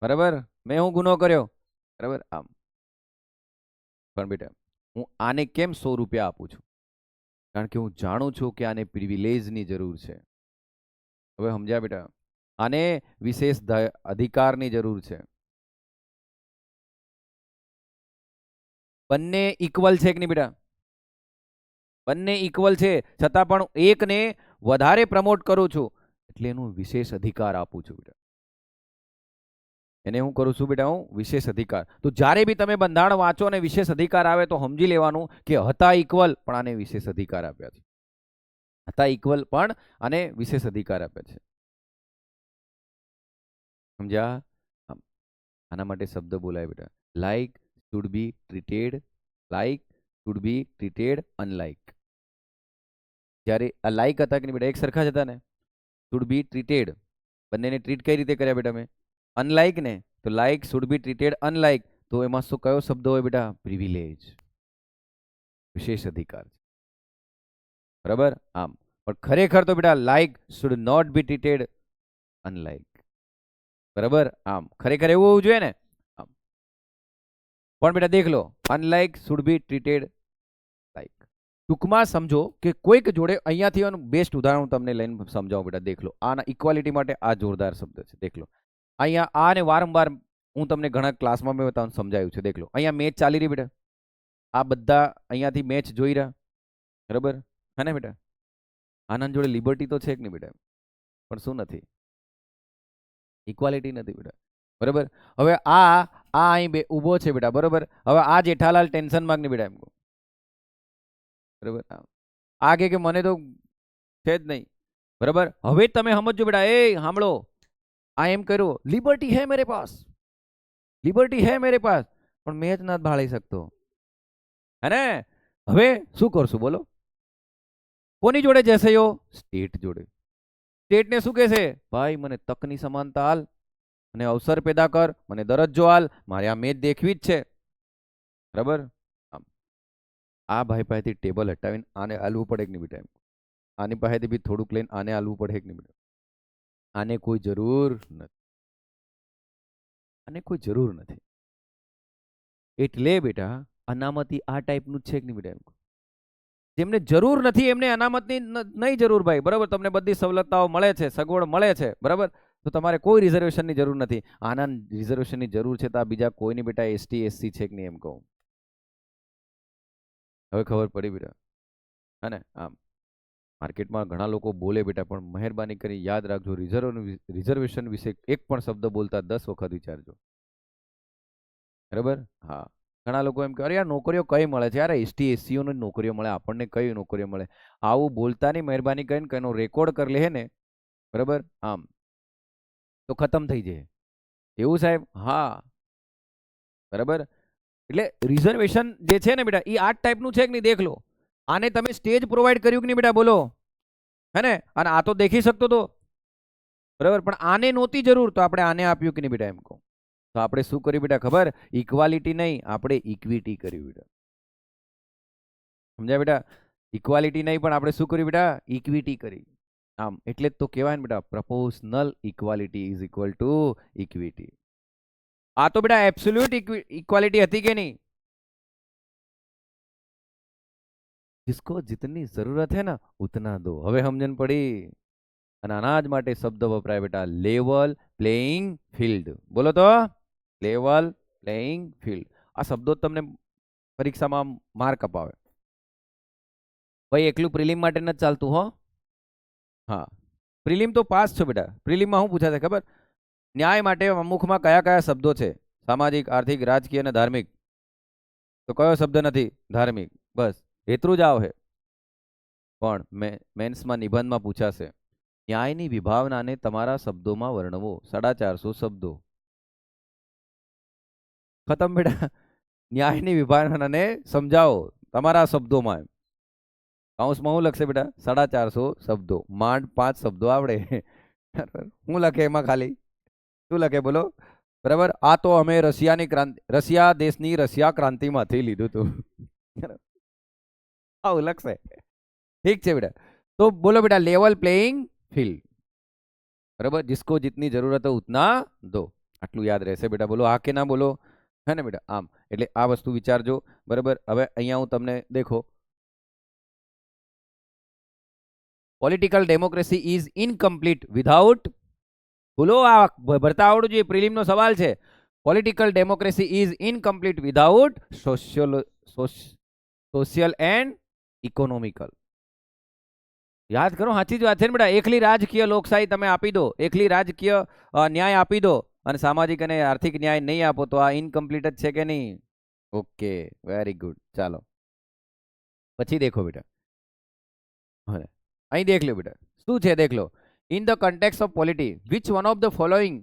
બરાબર? મેં હું ગુનો કર્યો? બરાબર? આમ પણ બેટા હું આને કેમ 100 રૂપિયા આપું છું? કારણ કે હું જાણું છું કે આને પ્રિવિલેજની જરૂર છે. હવે સમજ્યા બેટા? આને વિશેષ અધિકારની જરૂર છે. બંને ઇક્વલ છે કે નહીં બેટા? બંને ઇક્વલ છે, છતાં પણ એકને વધારે પ્રમોટ કરું છું એટલે એનું વિશેષ અધિકાર આપું છું બેટા. એને હું કરું છું બેટા? હું વિશેષ અધિકાર. તો જ્યારે બી તમે બંધારણ વાંચો અને વિશેષ અધિકાર આવે તો સમજી લેવાનું કે હતા ઇક્વલ પણ આને વિશેષ અધિકાર આપ્યા છે. હતા ઇક્વલ પણ આને વિશેષ અધિકાર આપ્યા છે. સમજ્યા? આના માટે શબ્દ બોલાય બેટા. Like should be treated, like should be treated unlike. જ્યારે આ લાઈક હતા કે બેટા એક સરખા જ હતા ને? શુડ બી ટ્રીટેડ, બંનેને ટ્રીટ કઈ રીતે કર્યા બેટા મેં? અનલાઈક ને, તો લાઈક શુડ બી ટ્રીટેડ અનલાઈક, તો એમાં શું કયો શબ્દ હોય બેટા? પ્રિવિલેજ, વિશેષ અધિકાર. બરાબર? આમ પણ ખરેખર તો બેટા like should not be treated unlike. બરાબર? આમ ખરેખર એવું હોવું જોઈએ ને? આમ પણ બેટા દેખ લો, અનલાઈક શુડ બી ટ્રીટેડ લાઈક. ટૂંકમાં સમજો કે કોઈક જોડે, અહીંયાથી બેસ્ટ ઉદાહરણ હું તમને લઈને સમજાવું બેટા. દેખ લો, આના ઇક્વાલિટી માટે આ જોરદાર શબ્દ છે. દેખ લો, અહીંયા આને વારંવાર હું તમને ઘણા ક્લાસમાં મેં તમને સમજાવ્યું છે. દેખ લો, અહીંયા મેચ ચાલી રહી બેટા. આ બધા અહીંયાથી મેચ જોઈ રહ્યા. બરાબર? હે ને બેટા? આનંદ જોડે લિબર્ટી તો છે કે નહીં બેટા? પણ શું નથી? ઇક્વાલિટી નથી બેટા. બરાબર? હવે આ અહીં ઊભો છે બેટા. બરાબર? હવે આ જેઠાલાલ ટેન્શન માં નહીં બેટા? એમ કહું. બરાબર? આ કે મને તો છે જ નહીં. બરાબર? હવે તમે સમજો બેટા. એ સાંભળો, આ એમ કર્યું, લિબર્ટી હે મેરે પાસ, લિબર્ટી હે મેરે પાસ, પણ મેં જ નથી ભાળી શકતો. હે ને? હવે શું કરશું બોલો? કોની જોડે જશે? સ્ટેટ જોડે. સ્ટેટને શું કહેશે? ભાઈ મને તકની સમાનતા હાલ, મને અવસર પેદા કર, મને દરજ્જો હાલ, મારે આ મેચ દેખવી જ છે. બરાબર? આ ભાઈ પાસેથી ટેબલ હટાવીને આને હાલવું પડે કે નહીં બેટા? આની પાસેથી બી થોડુંક લઈને આને હાલવું પડે કે નહીં બેટા? આને કોઈ જરૂર નથી, આને કોઈ જરૂર નથી. એટલે બેટા અનામતી આ ટાઈપનું છે કે નહીં બેટા? જેમને જરૂર નથી એમને અનામતની નહીં જરૂર ભાઈ, બરાબર. તમને બધી સવલતાઓ મળે છે, સગવડ મળે છે, બરાબર. તો તમારે કોઈ રિઝર્વેશનની જરૂર નથી. આના રિઝર્વેશનની જરૂર છે તો આ બીજા કોઈની બેટા એસટી એસસી છે કે નહીં એમ કહું. હવે ખબર પડી બેટા, હે ને? આમ માર્કેટમાં ઘણા લોકો બોલે બેટા, પણ મહેરબાની કરી યાદ રાખજો, રિઝર્વેશન વિશે એક પણ શબ્દ બોલતા 10 વખત વિચારજો, બરાબર. હા, ઘણા લોકો એમ કે અરે યાર નોકરીઓ કઈ મળે છે યાર, એસટી એસસીઓની નોકરીઓ મળે, આપણને કઈ નોકરીઓ મળે. આવું બોલતાની મહેરબાની કરીને કઈનો રેકોર્ડ કરી લે ને, બરાબર. આમ તો ખતમ થઈ જાય એવું સાહેબ. હા, બરાબર. એટલે રિઝર્વેશન જે છે ને બેટા, એ આ ટાઈપનું છે કે નહીં દેખ લો. આને તમે સ્ટેજ પ્રોવાઈડ કર્યું કે નહીં બેટા, બોલો, હે ને? અને આ તો દેખી શકતો તો, બરાબર, પણ આને નહોતી જરૂર તો આપણે આને આપ્યું કે નહીં બેટા એમ કહું. તો આપણે શું કર્યું બેટા ખબર? ઇક્વાલિટી નહીં, આપણે ઇક્વિટી કર્યું બેટા. સમજાય બેટા? ઇક્વાલિટી નહીં પણ આપણે શું કર્યું બેટા? ઇક્વિટી કરી. આમ એટલે જ તો કહેવાય ને બેટા, proportional equality is equal to equity. આ તો બેટા એબ્સોલ્યુટ इक्वालिटी હતી કે નહીં? जिसको जितनी जरूरत है ना उतना दो. હવે સમજણ પડી? અને આના જ માટે શબ્દ વપરાય બેટા, લેવલ પ્લેઇંગ ફિલ્ડ. બોલો તો, લેવલ પ્લેઇંગ ફિલ્ડ. આ શબ્દો તમને પરીક્ષામાં માર્ક અપાવે ભાઈ. એકલું પ્રિલિમ માટે નથી ચાલતું હો. હા, પ્રિલિમ તો પાસ છો બેટા. પ્રિલિમમાં શું પૂછાશે ખબર? ન્યાય માટે અમુકમાં કયા કયા શબ્દો છે? સામાજિક, આર્થિક, રાજકીય અને ધાર્મિક. તો કયો શબ્દ નથી? ધાર્મિક. બસ એટલું જ આવે. પણ મેન્સમાં નિબંધમાં પૂછાશે, ન્યાયની વિભાવનાને તમારા શબ્દોમાં વર્ણવો. 450 શબ્દો. ખતમ બેટા. ન્યાયની વિભાવનાને સમજાવો તમારા શબ્દોમાં. કૌંસમાં શું લખશે બેટા? 450 શબ્દો. માંડ 5 શબ્દો આવડે. શું લખે એમાં ખાલી? શું લખે બોલો? બરાબર. આ તો અમે રશિયાની ક્રાંતિ, રશિયા દેશની રશિયા ક્રાંતિમાંથી લીધું હતું. આવું લખશે. ઠીક છે બેટા. તો બોલો બેટા, લેવલ પ્લેઇંગ ફિલ્ડ, બરાબર. जिसको जितनी जरूरत है उतना दो. આટલું યાદ રહેશે બેટા. બોલો હા કે ના બોલો? હે ને બેટા? આમ એટલે આ વસ્તુ વિચારજો, બરાબર. હવે અહીંયા હું તમને દેખો, political democracy is incomplete without, બોલો આ ભરતા આવડવું જોઈએ, પ્રિલિમનો સવાલ છે. Political democracy is incomplete without social and economical. યાદ કરો, સાચી જ વાત છે ને બેટા. એકલી રાજકીય લોકશાહી તમે આપી દો, એકલી રાજકીય ન્યાય આપી દો અને સામાજિક અને આર્થિક ન્યાય નહીં આપો તો આ ઇનકમ્પ્લીટ જ છે કે નહીં? Okay, very good. ચાલો પછી દેખો બેટા, અહીં દેખ લો બેટા શું છે, દેખ લો. In the context of polity, which one of the following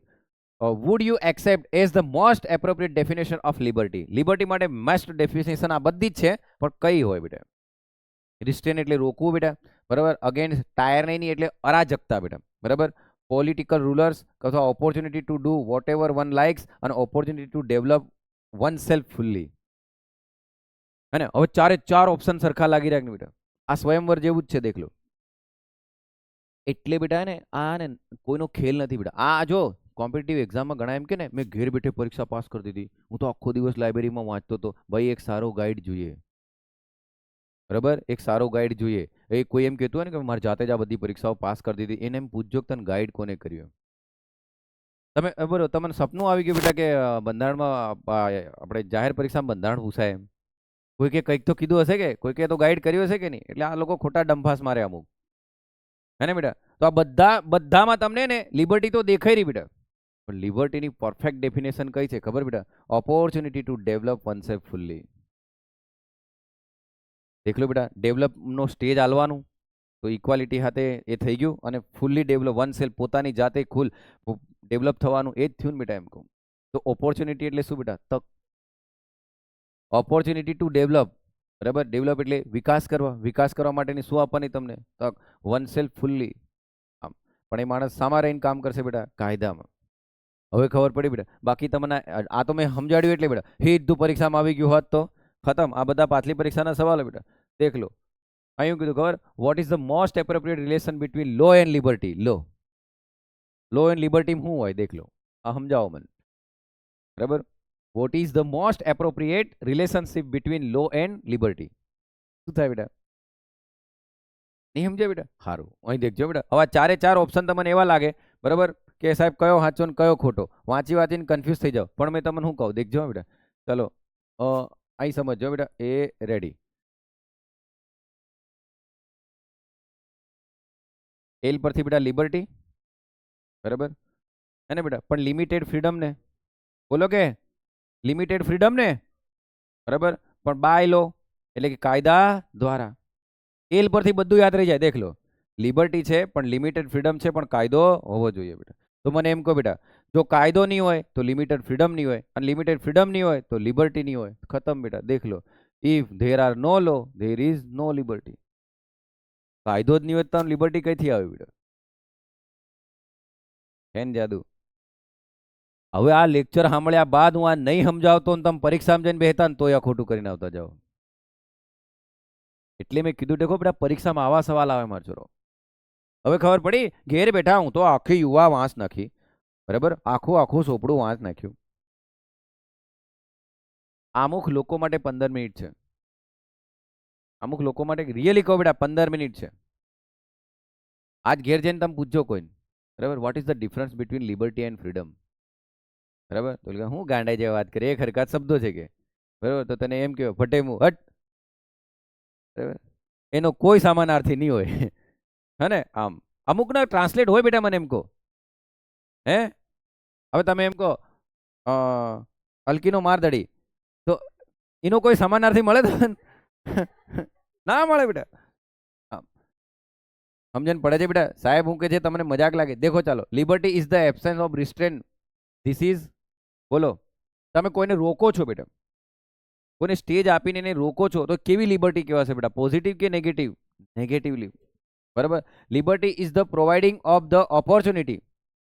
would you accept as the most appropriate definition of liberty? Liberty માટે બેસ્ટ ડેફિનેશન આ બધી જ છે, પણ કઈ હોય બેટા? રિસ્ટ્રેન એટલે રોકવું બેટા, બરાબર. અગેન્સ્ટ ટાયરની એટલે અરાજકતા બેટા, બરાબર. પોલિટિકલ રૂલર્સ અથવા opportunity to do whatever one likes અને opportunity to develop oneself fully. હે ને? હવે ચારે ચાર ઓપ્શન સરખા લાગી રહ્યા બેટા. આ સ્વયંવર જેવું જ છે, દેખ લો. એટલે બેટા ને આ ને કોઈનો ખેલ નથી બેટા. આ જો કોમ્પિટિટિવ એક્ઝામમાં ઘણા એમ કે ને મેં ઘેર બેઠે પરીક્ષા પાસ કરી દીધી, હું તો આખો દિવસ લાઇબ્રેરીમાં વાંચતો હતો. ભાઈ એક સારો ગાઈડ જોઈએ, બરાબર. એક સારો ગાઈડ જોઈએ. એ કોઈ એમ કહેતું હોય ને કે મારે જાતે જ આ બધી પરીક્ષાઓ પાસ કરી દીધી, એને એમ પૂછજો કે તને ગાઈડ કોને કર્યું? તમે બરોબર, તમને સપનું આવી ગયું બેટા કે બંધારણમાં આપણે જાહેર પરીક્ષામાં બંધારણ પૂછાય એમ? કોઈ કે કંઈક તો કીધું હશે, કે કોઈ કે તો ગાઈડ કર્યું હશે કે નહીં? એટલે આ લોકો ખોટા ડંફાસ મારે અમુક, હે ને બેટા? તો આ બધામાં તમને ને લિબર્ટી તો દેખાઈ રહી બેટા, પણ લિબર્ટીની પરફેક્ટ ડેફિનેશન કઈ છે ખબર બેટા? Opportunity to develop oneself fully. દેખ લો બેટા, ડેવલપનો સ્ટેજ આલવાનું તો ઇક્વાલિટી સાથે એ થઈ ગયું, અને ફુલ્લી ડેવલપ વન સેલ્ફ પોતાની જાતે ખુલ ડેવલપ થવાનું એ જ થયું ને બેટા એમ કહું. તો ઓપોર્ચ્યુનિટી એટલે શું બેટા? તક. ઓપોર્ચ્યુનિટી ટુ ડેવલપ, બરાબર. ડેવલપ એટલે વિકાસ કરવા, વિકાસ કરવા માટેની શું આપવાની તમને? તક. One self fully. આમ પણ એ માણસ સામા રહીને કામ કરશે બેટા, કાયદામાં. હવે ખબર પડી બેટા. બાકી તમને આ તો મેં સમજાડ્યું એટલે બેટા સીધું પરીક્ષામાં આવી ગયું હોત તો ખતમ. આ બધા પાછલી પરીક્ષાના સવાલ બેટા. દેખ લો, અહીં કીધું ખબર? What is the most appropriate relation between law and liberty? Law and liberty શું હોય? દેખ લો, આ સમજાવો મને, બરાબર. What is the most appropriate relationship between law and liberty? શું થાય બેટા? નહીં સમજે બેટા? સારું, અહીં દેખજો બેટા. હવે ચારે ચાર ઓપ્શન તમને એવા લાગે બરાબર કે સાહેબ કયો સાચો ને કયો ખોટો, વાંચી વાંચીને કન્ફ્યુઝ થઈ જાઓ. પણ મેં તમને શું કહું, દેખજો બેટા. ચલો અહીં સમજો બેટા. એ રેડી. એલ પરથી બેટા લિબર્ટી બરાબર હે ને બેટા. પણ લિમિટેડ ફ્રીડમ ને બોલો કે લિમિટેડ ફ્રીડમ ને બરાબર, પણ બાય લો એટલે કે કાયદા દ્વારા. એલ પરથી બધું યાદ રહી જાય. દેખ લો, લિબર્ટી છે પણ લિમિટેડ ફ્રીડમ છે, પણ કાયદો હોવો જોઈએ બેટા. તો મને એમ કહો બેટા, જો કાયદો નહીં હોય તો લિમિટેડ ફ્રીડમ નહીં હોય, અને લિમિટેડ ફ્રીડમ નહીં હોય તો લિબર્ટી નહીં હોય. ખતમ બેટા. દેખ લો, if there are no law there is no liberty. કાયદો જ નહીં હોય તો લિબર્ટી કઈથી આવે બેટા? હેન જાદુ. હવે આ લેક્ચર સાંભળ્યા બાદ હું આ નહીં સમજાવતો ને તમે પરીક્ષામાં જઈને બેહતા ને તો આ ખોટું કરીને આવતા જાઓ. એટલે મેં કીધું દેખો બેટા, પરીક્ષામાં આવા સવાલ આવે મારો છોરો. હવે ખબર પડી, ઘેર બેઠા હું તો આખી યુવા વાંચ નાખી બરાબર, આખું સોપડું વાંચ નાખ્યું. અમુક લોકો માટે 15 મિનિટ છે. અમુક લોકો માટે રિયલી કહો બેટા 15 મિનિટ છે. આજ ઘેર જઈને તમે પૂછજો કોઈને બરાબર, what is the difference between liberty and freedom બરાબર, તો હું ગાંડા જેવા વાત કરીએ, એક હરકત શબ્દો છે કે બરાબર, તો તને એમ કહ્યું ફટેમું હટ બરાબર, એનો કોઈ સમાનાર્થી નહીં હોય હે ને. આમ અમુકના ટ્રાન્સલેટ હોય બેટા, મને એમ કહો હે. હવે તમે એમ કહો અલકીનો મારદડી, તો એનો કોઈ સમાનાર્થી મળે તો ના મળે બેટા. સમજણ પડે છે બેટા? સાહેબ હું કે છે તમને મજાક લાગે? દેખો ચાલો, liberty is the absence of restraint. This is બોલો, તમે કોઈને રોકો છો બેટા, કોઈને સ્ટેજ આપીને એને રોકો છો તો કેવી લિબર્ટી કહેવાશે બેટા? પોઝિટિવ કે નેગેટિવ? નેગેટિવલી બરાબર. Liberty is the providing of the opportunity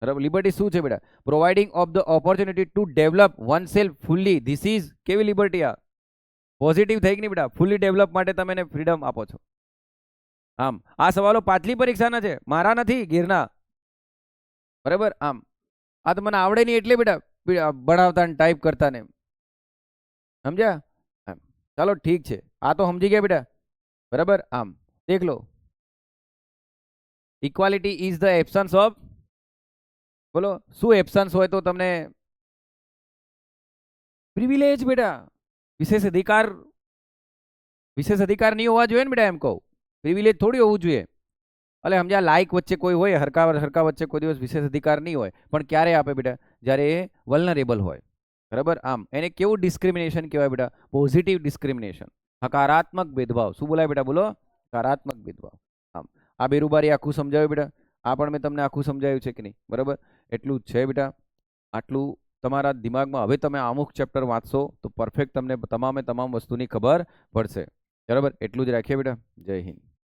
બરાબર. લિબર્ટી શું છે બેટા? Providing of the opportunity to develop oneself fully. This is કેવી લિબર્ટી? આ પોઝિટિવ થઈ ગઈ બેટા, ફુલ્લી ડેવલપ માટે તમે એને ફ્રીડમ આપો છો. આમ આ સવાલો પાછલી પરીક્ષાના છે, મારા નથી, ગીરના બરાબર. આમ આ તો મને આવડે નહીં એટલે બેટા ભણાવતા ને ટાઈપ કરતા ને, સમજ્યા? ચાલો ઠીક છે, આ તો સમજી ગયા બેટા બરાબર. આમ દેખ લો, equality is the absence of બોલો શું એબ્સન્સ હોય તો તમને પ્રિવિલેજ બેટા. વિશેષ અધિકાર નહીં હોવા જોઈએ ને બેટા, એમ કહું. પ્રિવિલેજ થોડી હોવું જોઈએ. એટલે સમજ્યા, લાયક વચ્ચે કોઈ હોય, હરકા વચ્ચે કોઈ દિવસ વિશેષ અધિકાર નહીં હોય, પણ ક્યારે આપે બેટા? જ્યારે એ વલ્નરેબલ હોય બરાબર. આમ એને કેવું ડિસ્ક્રિમિનેશન કહેવાય બેટા? પોઝિટિવ ડિસ્ક્રિમિનેશન, હકારાત્મક ભેદભાવ. શું બોલાય બેટા? બોલો, હકારાત્મક ભેદભાવ. આમ આ બેરુબારી આખું સમજાવ્યું બેટા. આ પણ મેં તમને આખું સમજાવ્યું છે કે નહીં બરાબર? એટલું જ છે બેટા. આટલું તમારા દિમાગમાં હવે તમે અમુક ચેપ્ટર વાંચશો તો પરફેક્ટ તમને તમામ વસ્તુની ખબર પડશે બરાબર. એટલું જ રાખીએ બેટા. જય હિન્દ.